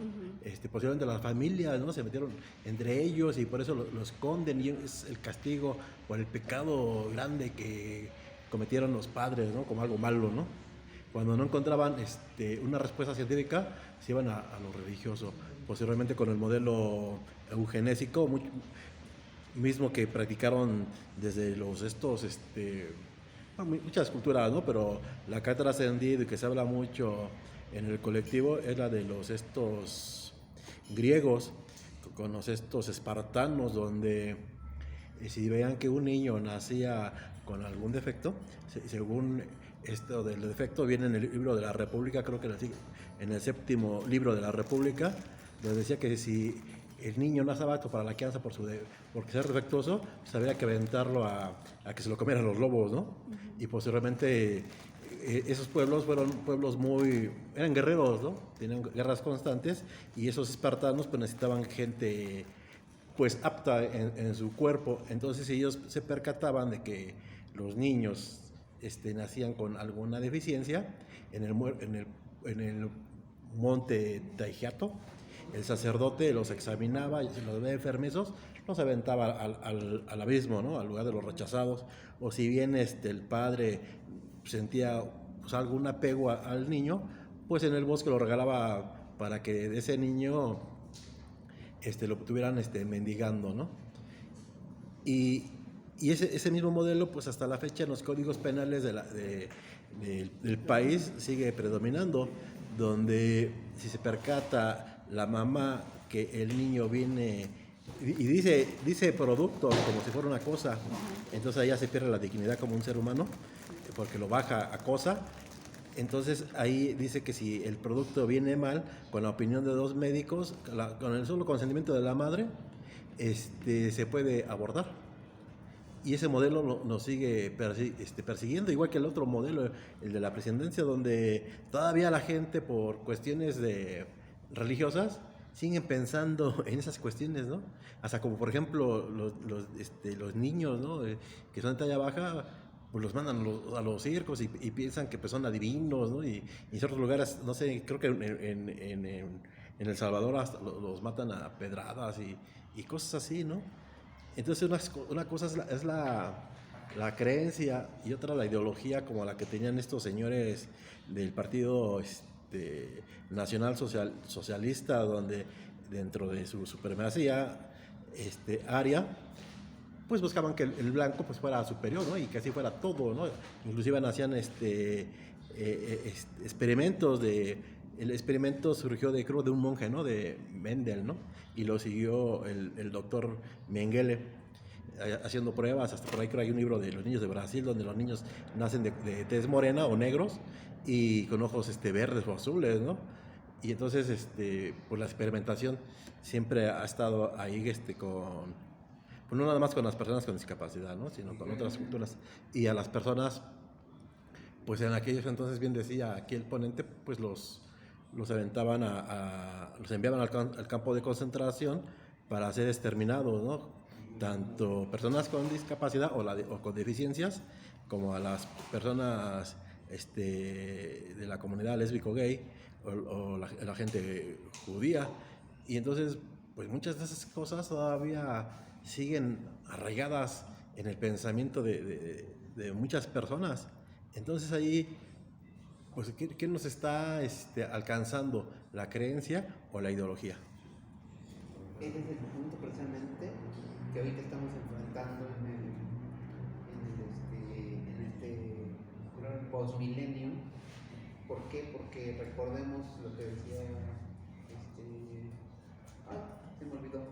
Posiblemente las familias, ¿no? Se metieron entre ellos y por eso los esconden, y es el castigo por el pecado grande que cometieron los padres, ¿no? Como algo malo, ¿no? Cuando no encontraban una respuesta científica, se iban a lo religioso. Posteriormente con el modelo eugenésico, mismo que practicaron desde muchas culturas, ¿no? Pero la que ha trascendido y que se habla mucho en el colectivo es la de los griegos, con los espartanos, donde si veían que un niño nacía con algún defecto, según esto del defecto viene en el libro de la República, creo que en el 7º libro de la República, donde decía que si el niño no estaba apto para la crianza porque ser defectuoso, pues había que aventarlo a que se lo comieran los lobos, ¿no? Y posteriormente esos pueblos fueron pueblos eran guerreros, ¿no? Tenían guerras constantes, y esos espartanos pues necesitaban gente pues apta en su cuerpo. Entonces ellos se percataban de que los niños nacían con alguna deficiencia. En el monte Taigiato, el sacerdote los examinaba y si los veía enfermizos, los aventaba al abismo, ¿no? Al lugar de los rechazados. O si bien el padre sentía pues, algún apego al niño, pues en el bosque lo regalaba para que de ese niño lo tuvieran mendigando, ¿no? Y ese mismo modelo, pues hasta la fecha en los códigos penales del país sigue predominando, donde si se percata la mamá que el niño viene y dice productos como si fuera una cosa, entonces allá se pierde la dignidad como un ser humano, porque lo baja a cosa. Entonces ahí dice que si el producto viene mal, con la opinión de 2 médicos, con el solo consentimiento de la madre, se puede abortar. Y ese modelo nos sigue persiguiendo, igual que el otro modelo, el de la presidencia, donde todavía la gente por cuestiones religiosas siguen pensando en esas cuestiones, ¿no? Hasta como por ejemplo los niños, ¿no? Que son de talla baja, pues los mandan a los circos y piensan que pues, son adivinos, ¿no? Y en ciertos lugares, no sé, creo que en El Salvador hasta los matan a pedradas y cosas así, ¿no? Entonces una cosa es la creencia y otra la ideología como la que tenían estos señores del Partido Nacional Socialista, donde dentro de su supremacía área, pues buscaban que el blanco pues fuera superior, ¿no? Y que así fuera todo, ¿no? Inclusive hacían experimentos el experimento surgió creo, de un monje, ¿no? De Mendel, ¿no? Y lo siguió el doctor Mengele haciendo pruebas. Hasta por ahí creo que hay un libro de los niños de Brasil donde los niños nacen de tez morena o negros y con ojos verdes o azules, ¿no? Y entonces pues la experimentación siempre ha estado ahí pues no nada más con las personas con discapacidad, ¿no? Sino con otras culturas. Y a las personas, pues en aquellos entonces, bien decía aquí el ponente, pues los aventaban los enviaban al campo de concentración para ser exterminados, ¿no? Tanto personas con discapacidad o con deficiencias, como a las personas de la comunidad lésbico-gay o la gente judía. Y entonces, pues muchas de esas cosas todavía siguen arraigadas en el pensamiento de muchas personas. Entonces ahí, pues, ¿qué nos está alcanzando? ¿La creencia o la ideología? Ese es el punto precisamente que ahorita estamos enfrentando en este postmilenio. ¿Por qué? Porque recordemos lo que decía se me olvidó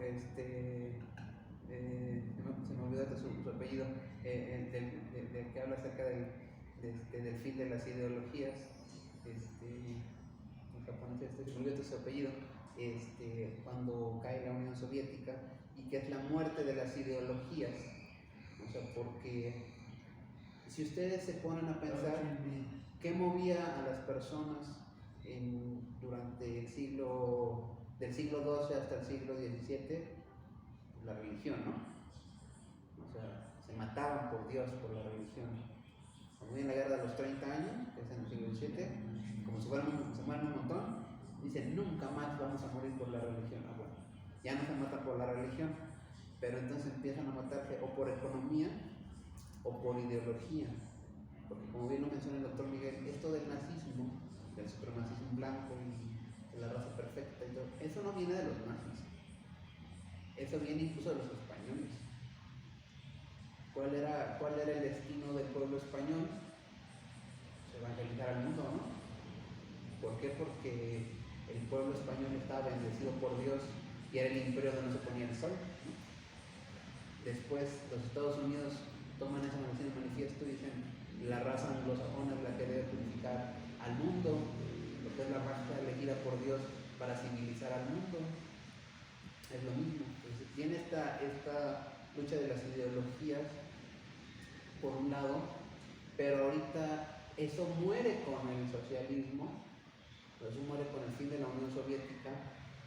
se me olvidó su apellido, del que habla acerca del fin de las ideologías, en japonés se me olvidó su apellido, cuando cae la Unión Soviética, y que es la muerte de las ideologías. O sea, porque si ustedes se ponen a pensar qué movía a las personas durante del siglo XII hasta el siglo XVII, la religión, ¿no? O sea, se mataban por Dios, por la religión. Como en la guerra de los 30 años, que es en el siglo XVII, como se mueren un montón, dicen nunca más vamos a morir por la religión. Bueno, ya no se matan por la religión, pero entonces empiezan a matarse o por economía o por ideología. Porque como bien lo menciona el doctor Miguel, esto del nazismo, del supremacismo blanco y de la raza perfecta y todo, eso no viene de los nazis, eso viene incluso de los españoles. ¿Cuál era el destino del pueblo español? Evangelizar al mundo, ¿no? ¿Por qué? Porque el pueblo español estaba bendecido por Dios y era el imperio donde no se ponía el sol, ¿no? Después los Estados Unidos toman esa manifiesto y dicen la raza anglosajona es la que debe purificar al mundo, porque es la raza elegida por Dios para civilizar al mundo. Es lo mismo. Entonces, tiene esta lucha de las ideologías por un lado, pero ahorita eso muere con el socialismo, eso muere con el fin de la Unión Soviética,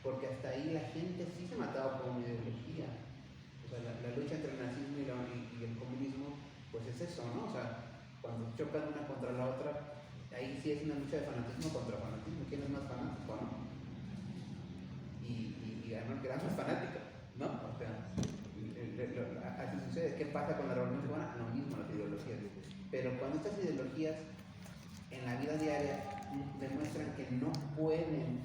porque hasta ahí la gente sí se mataba por una ideología. O sea, la lucha entre el nazismo y el comunismo, pues es eso, ¿no? O sea, cuando chocan una contra la otra, ahí sí es una lucha de fanatismo contra fanatismo. ¿Quién es más fanático, no? Y ganó el que era más fanático, ¿no? O sea, así sucede. ¿Qué pasa con la revolución cubana? Lo mismo, las ideologías. Pero cuando estas ideologías en la vida diaria demuestran que no pueden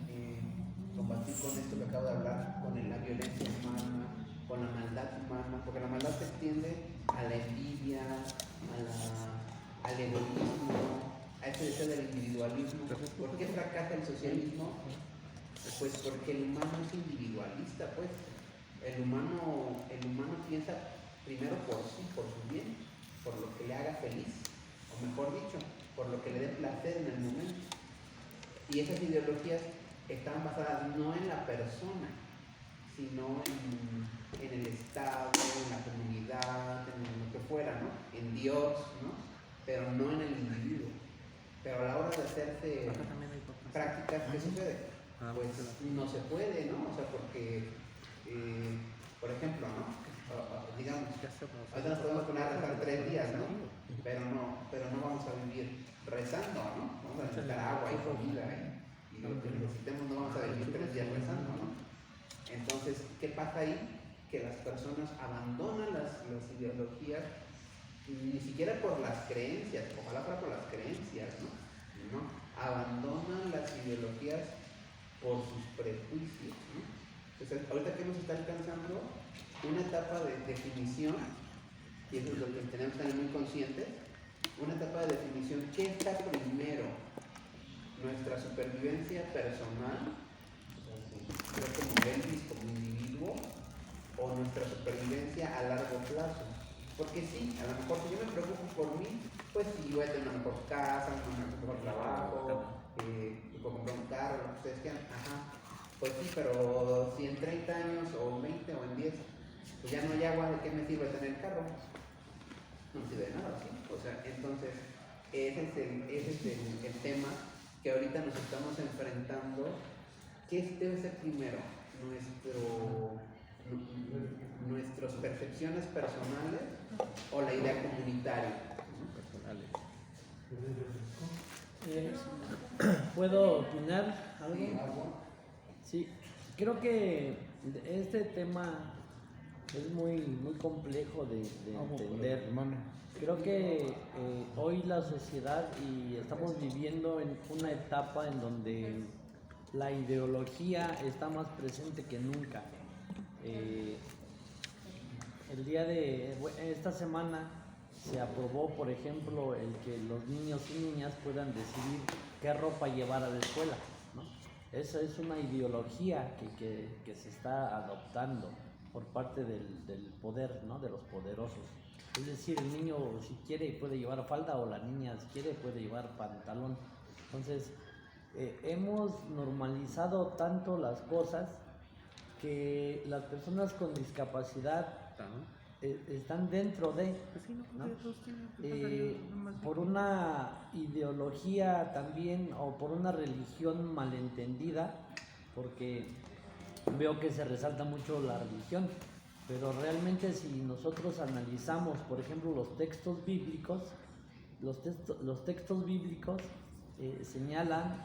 combatir con esto que acabo de hablar, con la violencia humana, con la maldad humana, porque la maldad se extiende a la envidia, al egoísmo, a ese deseo del individualismo. ¿Por qué fracasa el socialismo? Pues porque el humano es individualista, pues. El humano piensa primero por sí, por su bien, por lo que le haga feliz, o mejor dicho, por lo que le dé placer en el momento. Y esas ideologías están basadas no en la persona, sino en el Estado, en la comunidad, en lo que fuera, ¿no? En Dios, ¿no? Pero no en el individuo. Pero a la hora de hacerse prácticas, ¿qué sucede? Pues no se puede, ¿no? O sea, porque, por ejemplo, ¿no? Digamos, ahorita nos podemos poner a rezar 3 días, ¿no? Pero no vamos a vivir rezando, ¿no? Vamos a necesitar agua y comida, y lo que necesitemos, no vamos a vivir 3 días rezando, ¿no? Entonces, ¿qué pasa ahí? Que las personas abandonan las ideologías, ni siquiera por las creencias, ojalá fuera por las creencias, ¿no? Abandonan las ideologías por sus prejuicios, ¿no? Entonces, ahorita que nos está alcanzando una etapa de definición, y eso es lo que tenemos que tener muy conscientes, una etapa de definición. ¿Qué está primero? ¿Nuestra supervivencia personal, yo como Elvis, como individuo, o nuestra supervivencia a largo plazo? Porque sí, a lo mejor si yo me preocupo por mí, pues sí, voy a tener una mejor casa, un mejor trabajo, puedo comprar un carro, lo que ustedes quieran, pues sí, pero si en 30 años, o en 20, o en 10, pues ya no hay agua, ¿de qué me sirve tener carro? No sirve de nada, ¿sí? O sea, entonces, ese es el tema que ahorita nos estamos enfrentando. ¿Qué debe ser primero? ¿Nuestras percepciones personales o la idea comunitaria? ¿Puedo opinar algo? Sí, creo que este tema es muy complejo de entender. Creo que hoy la sociedad y estamos viviendo en una etapa en donde la ideología está más presente que nunca. Esta semana se aprobó, por ejemplo, el que los niños y niñas puedan decidir qué ropa llevar a la escuela, ¿no? Esa es una ideología que se está adoptando por parte del poder, ¿no? De los poderosos. Es decir, el niño si quiere puede llevar falda, o la niña si quiere puede llevar pantalón. Entonces, hemos normalizado tanto las cosas que las personas con discapacidad están dentro de, ¿no? Por una ideología también, o por una religión malentendida, porque veo que se resalta mucho la religión, pero realmente si nosotros analizamos, por ejemplo, los textos bíblicos, señalan,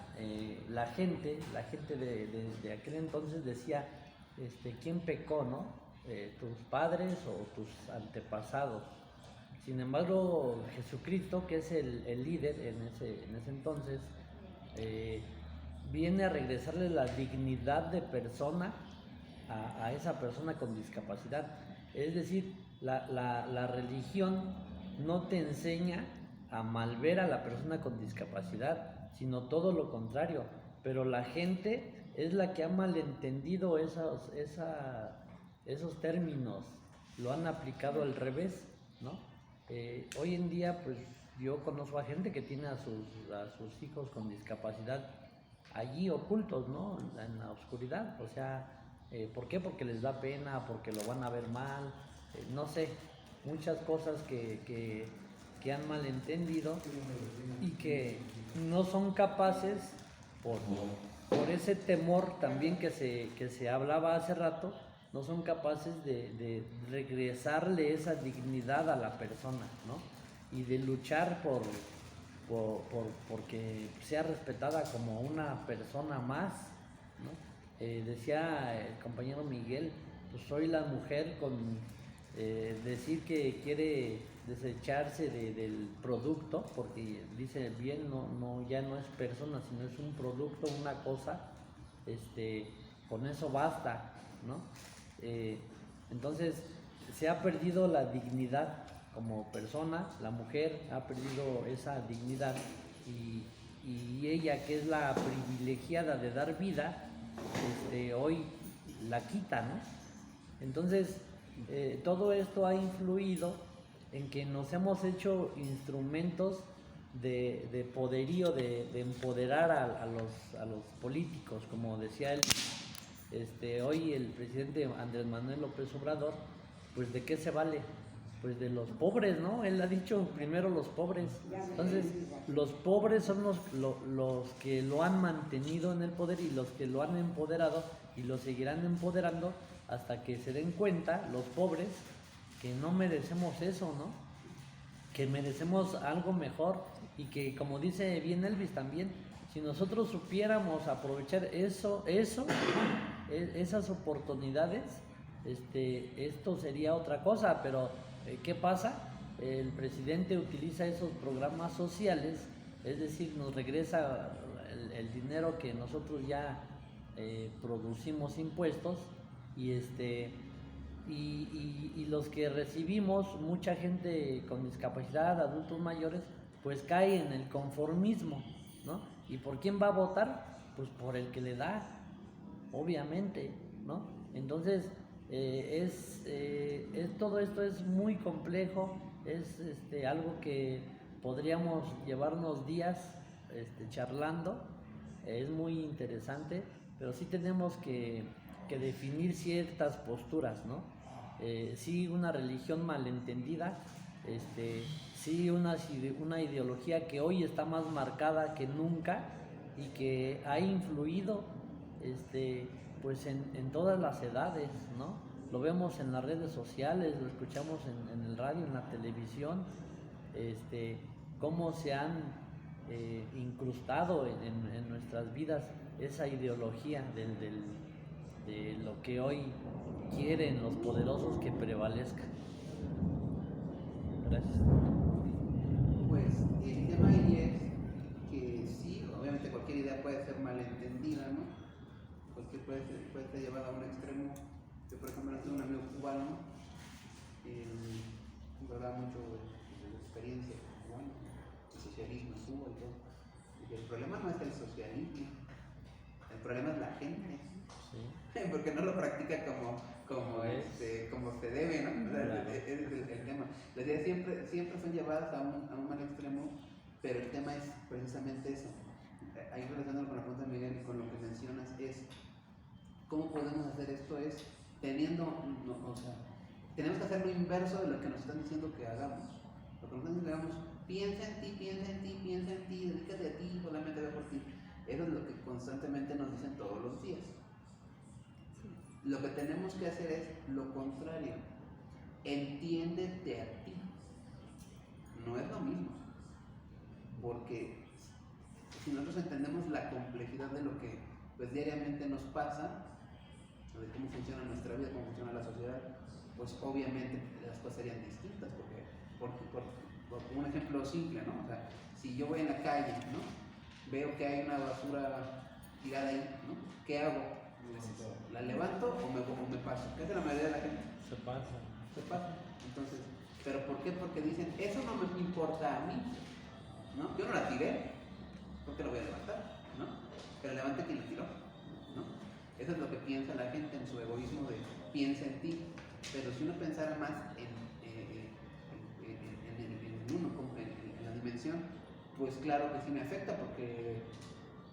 la gente de aquel entonces decía, ¿quién pecó, no? Tus padres o tus antepasados. Sin embargo, Jesucristo, que es el líder en ese entonces, viene a regresarle la dignidad de persona a esa persona con discapacidad. Es decir, la religión no te enseña a malver a la persona con discapacidad, sino todo lo contrario. Pero la gente es la que ha malentendido esos términos, lo han aplicado al revés, ¿no? Hoy en día, pues yo conozco a gente que tiene a sus hijos con discapacidad allí ocultos, ¿no? En la oscuridad. O sea, ¿por qué? Porque les da pena, porque lo van a ver mal, no sé, muchas cosas que han malentendido y que no son capaces, por ese temor también que se hablaba hace rato, no son capaces de regresarle esa dignidad a la persona, ¿no? Y de luchar porque sea respetada como una persona más, ¿no? Decía el compañero Miguel, pues soy la mujer con decir que quiere desecharse del producto, porque dice bien, ya no es persona, sino es un producto, una cosa, con eso basta, ¿no? Entonces se ha perdido la dignidad como persona, la mujer ha perdido esa dignidad, y ella, que es la privilegiada de dar vida, hoy la quita, ¿no? Entonces todo esto ha influido en que nos hemos hecho instrumentos de poderío, de empoderar a los políticos, como decía él. Hoy el presidente Andrés Manuel López Obrador, pues ¿de qué se vale? Pues de los pobres, ¿no? Él ha dicho primero los pobres. Entonces, los pobres son los que lo han mantenido en el poder y los que lo han empoderado y lo seguirán empoderando hasta que se den cuenta, los pobres, que no merecemos eso, ¿no? Que merecemos algo mejor y que, como dice bien Elvis también, si nosotros supiéramos aprovechar esas oportunidades, esto sería otra cosa, pero ¿qué pasa? El presidente utiliza esos programas sociales, es decir, nos regresa el dinero que nosotros ya producimos impuestos y y los que recibimos, mucha gente con discapacidad, adultos mayores, pues cae en el conformismo, ¿no? ¿Y por quién va a votar? Pues por el que le da, obviamente, ¿no? Entonces, todo esto es muy complejo, es algo que podríamos llevarnos días charlando, es muy interesante, pero sí tenemos que definir ciertas posturas, ¿no? Sí, una religión malentendida, sí, una ideología que hoy está más marcada que nunca y que ha influido pues en todas las edades, ¿no? Lo vemos en las redes sociales, lo escuchamos en el radio, en la televisión, cómo se han incrustado en nuestras vidas esa ideología de lo que hoy quieren los poderosos que prevalezca. Gracias. Pues el tema ahí es que sí, obviamente cualquier idea puede ser malentendida, ¿no? Puede ser llevada a un extremo. Yo, por ejemplo, tengo un amigo cubano, me hablaba mucho de su experiencia cubana, el socialismo en Cuba y todo. Y el problema no es el socialismo, el problema es la gente. Sí. Porque no lo practica como se debe, ¿no? O sea, es el tema. Las ideas siempre son llevadas a un mal extremo, pero el tema es precisamente eso. Ahí relacionado con la pregunta de Miguel y con lo que mencionas es ¿cómo podemos hacer esto? Es tenemos que hacer lo inverso de lo que nos están diciendo que hagamos. Lo que nos están diciendo que hagamos, piensa en ti, dedícate a ti, solamente ve por ti. Eso es lo que constantemente nos dicen todos los días. Lo que tenemos que hacer es lo contrario. Entiéndete a ti. No es lo mismo. Porque si nosotros entendemos la complejidad de lo que pues, diariamente nos pasa, de cómo funciona nuestra vida, cómo funciona la sociedad, pues obviamente las cosas serían distintas. Por un ejemplo simple, ¿no? O sea, si yo voy en la calle, ¿no? Veo que hay una basura tirada ahí, ¿no? ¿Qué hago? ¿La levanto o me paso? ¿Qué hace la mayoría de la gente? Se pasa. Entonces, ¿pero por qué? Porque dicen, eso no me importa a mí, ¿no? Yo no la tiré, ¿por qué lo voy a levantar? ¿No? Que la levante quien la tiró, ¿no? Eso es lo que piensa la gente en su egoísmo de piensa en ti. Pero si uno pensara más en uno, en la dimensión, pues claro que sí me afecta porque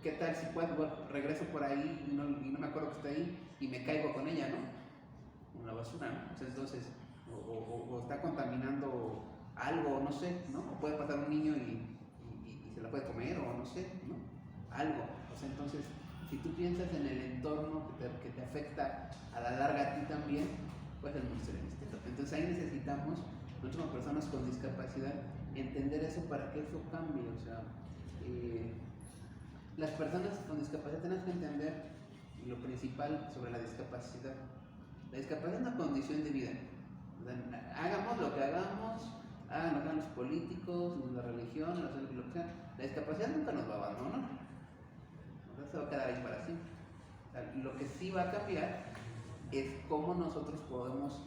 ¿qué tal si regreso por ahí y no me acuerdo que está ahí y me caigo con ella, ¿no? Con la basura, ¿no? Entonces, o está contaminando algo, no sé, ¿no? O puede pasar un niño y se la puede comer, o no sé, ¿no? Algo. O sea, entonces, si tú piensas en el entorno que te afecta a la larga a ti también, pues el mundo sería distinto. Entonces ahí necesitamos, nosotros como personas con discapacidad, entender eso para que eso cambie. O sea, las personas con discapacidad tenemos que entender lo principal sobre la discapacidad. La discapacidad es una condición de vida. O sea, hagamos lo que hagamos, hagan lo que hagan los políticos, la religión, lo que sea, la discapacidad nunca nos va a abandonar. Se va a quedar ahí para siempre. O sea, lo que sí va a cambiar es cómo nosotros podemos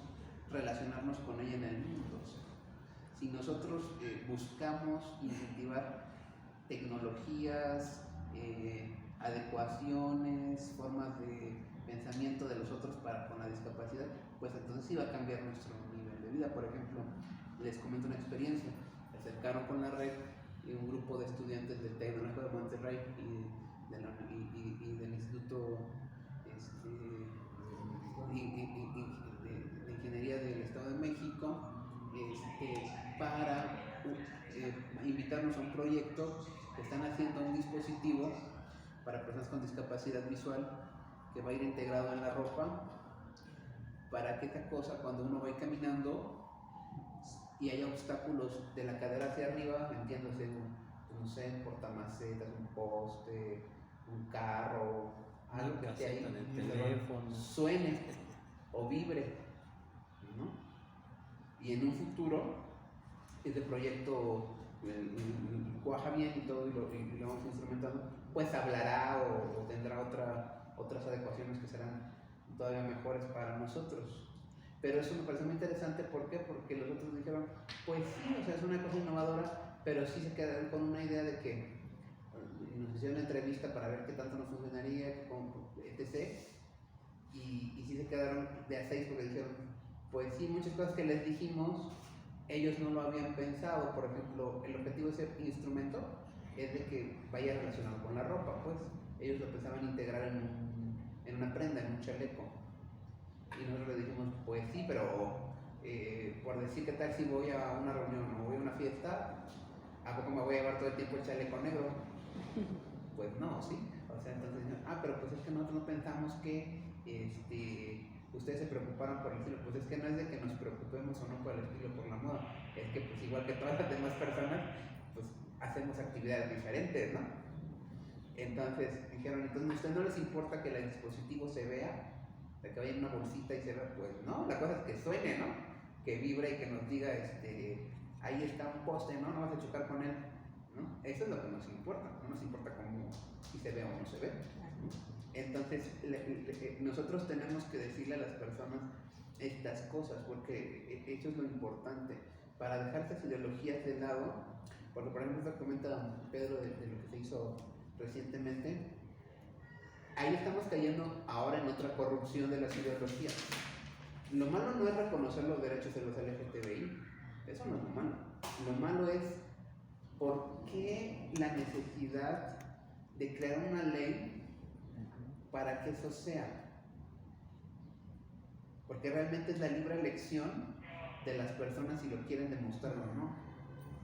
relacionarnos con ella en el mundo. O sea, si nosotros buscamos incentivar tecnologías, adecuaciones, formas de pensamiento de los otros con la discapacidad, pues entonces sí va a cambiar nuestro nivel de vida. Por ejemplo, les comento una experiencia. Se acercaron con la red un grupo de estudiantes del Tecnológico de Monterrey y del Instituto integrarnos a un proyecto que están haciendo un dispositivo para personas con discapacidad visual que va a ir integrado en la ropa para que esta cosa, cuando uno va caminando y haya obstáculos de la cadera hacia arriba, entiéndase, no sé, un portamacetas, un poste, un carro, algo que esté ahí, en el teléfono, suene o vibre, ¿no? Y en un futuro, este proyecto cuaja bien y todo, y lo vamos instrumentando, pues hablará o tendrá otras adecuaciones que serán todavía mejores para nosotros. Pero eso me parece muy interesante, ¿por qué? Porque los otros dijeron, pues sí, o sea, es una cosa innovadora, pero sí se quedaron con una idea de que nos hicieron una entrevista para ver qué tanto nos funcionaría, etc. Y sí se quedaron de a 6 porque dijeron, pues sí, muchas cosas que les dijimos, ellos no lo habían pensado. Por ejemplo, el objetivo de ese instrumento es de que vaya relacionado con la ropa, pues ellos lo pensaban integrar en una prenda, en un chaleco. Y nosotros le dijimos, pues sí, pero por decir qué tal si voy a una reunión o voy a una fiesta, ¿a poco me voy a llevar todo el tiempo el chaleco negro? Pues no, sí. O sea, entonces, pero pues es que nosotros no pensamos que ustedes se preocuparon por el estilo. Pues es que no es de que nos preocupemos o no por el estilo, por la moda, es que pues igual que todas las demás personas, pues hacemos actividades diferentes, ¿no? Entonces dijeron, entonces ¿a ustedes no les importa que el dispositivo se vea? De que vaya en una bolsita y se vea, pues no, la cosa es que suene, ¿no? Que vibre y que nos diga, ahí está un poste, ¿no? No vas a chocar con él, ¿no? Eso es lo que nos importa, no nos importa cómo, si se ve o no se ve. Entonces, nosotros tenemos que decirle a las personas estas cosas, porque eso es lo importante, para dejar estas ideologías de lado, porque por ejemplo, lo que comenta Pedro de lo que se hizo recientemente, ahí estamos cayendo ahora en otra corrupción de las ideologías. Lo malo no es reconocer los derechos de los LGTBI, eso no es lo malo. Lo malo es por qué la necesidad de crear una ley para que eso sea. Porque realmente es la libre elección de las personas si lo quieren demostrar o no.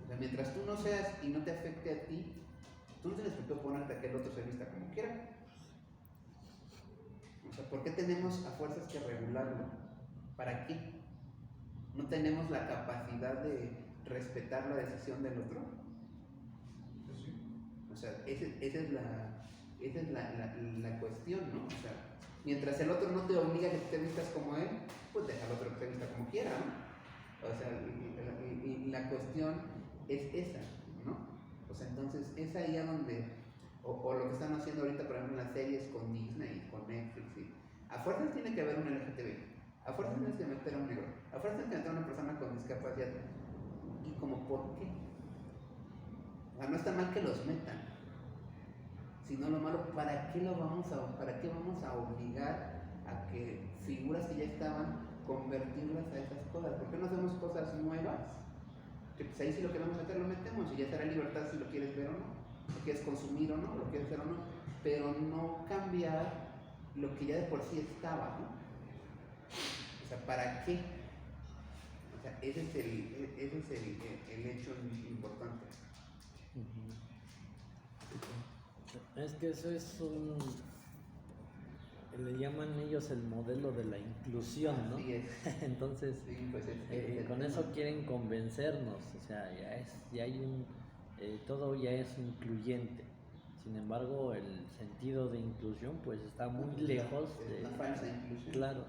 O sea, mientras tú no seas y no te afecte a ti, tú no tienes por qué oponerte a que el otro se vista como quiera. O sea, ¿por qué tenemos a fuerzas que regularlo? ¿Para qué? ¿No tenemos la capacidad de respetar la decisión del otro? O sea, esa es la cuestión, ¿no? O sea, mientras el otro no te obliga a que te vistas como él, pues deja al otro que te vista como quiera, ¿no? O sea, la cuestión es esa, ¿no? O sea, entonces es ahí a donde, o lo que están haciendo ahorita, por ejemplo, en las series con Disney, con Netflix, ¿sí? A fuerzas tiene que haber un LGTB, a fuerzas tienes que meter a un negro, a fuerzas tienes que meter a una persona con discapacidad. ¿Y como por qué? O sea, no está mal que los metan, sino lo malo, ¿para qué vamos a obligar a que figuras que ya estaban, convertirlas a esas cosas? ¿Por qué no hacemos cosas nuevas? Que pues ahí si lo queremos meter, lo metemos, y ya será libertad si lo quieres ver o no, lo quieres consumir o no, lo quieres hacer o no, pero no cambiar lo que ya de por sí estaba, ¿no? O sea, ¿para qué? O sea, ese es el hecho importante. Es que eso es le llaman ellos el modelo de la inclusión, ¿no? Así es. Entonces, sí, pues con eso quieren convencernos, o sea, ya hay todo ya es incluyente. Sin embargo, el sentido de inclusión pues está muy lejos de... Una falsa inclusión. Claro.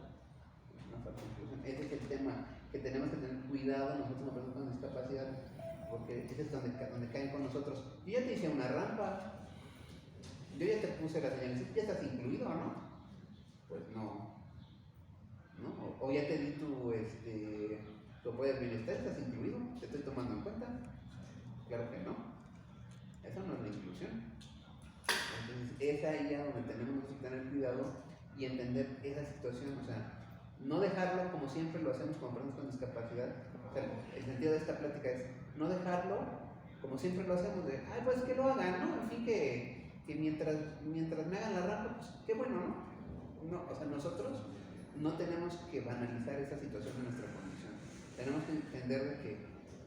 Una falsa inclusión. Ese es el tema que tenemos que tener cuidado nosotros como personas con discapacidad, porque ese es donde caen con nosotros. Yo ya te hice una rampa, yo ya te puse la señal, ya estás incluido, ¿no? Pues no. O ya te di tu apoyo al bienestar, estás incluido, te estoy tomando en cuenta. Claro que no. Eso no es la inclusión. Entonces es ahí a donde tenemos que tener cuidado y entender esa situación, o sea, no dejarlo como siempre lo hacemos con personas con discapacidad. O sea, el sentido de esta plática es no dejarlo como siempre lo hacemos de, pues que lo hagan, ¿no? En fin, que mientras me hagan la rampa, pues qué bueno, ¿no? O sea, nosotros no tenemos que banalizar esa situación de nuestra condición. Tenemos que entender de que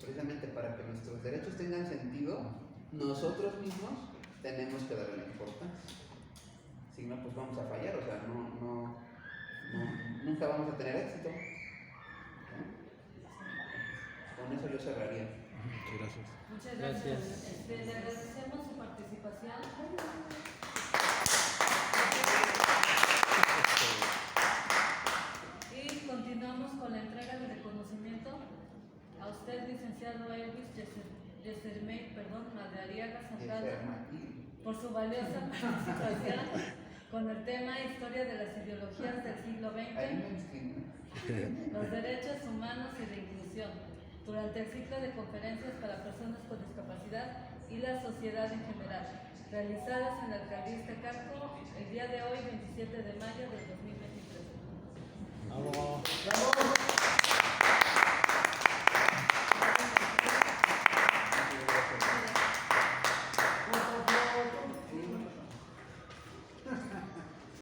precisamente para que nuestros derechos tengan sentido, nosotros mismos tenemos que darle la importancia. Si no, pues vamos a fallar, o sea, nunca vamos a tener éxito. ¿No? Con eso yo cerraría. Muchas gracias. Muchas gracias. Gracias. Le agradecemos su participación. Y continuamos con la entrega de reconocimiento a usted, licenciado Elvis Madariaga Santana, por su valiosa participación con el tema Historia de las ideologías del siglo Ahí me XX, inscribí. los derechos humanos y la inclusión, durante el ciclo de conferencias para personas con discapacidad y la sociedad en general, realizadas en la Alcaldía Iztacalco el día de hoy, 27 de mayo del 2020.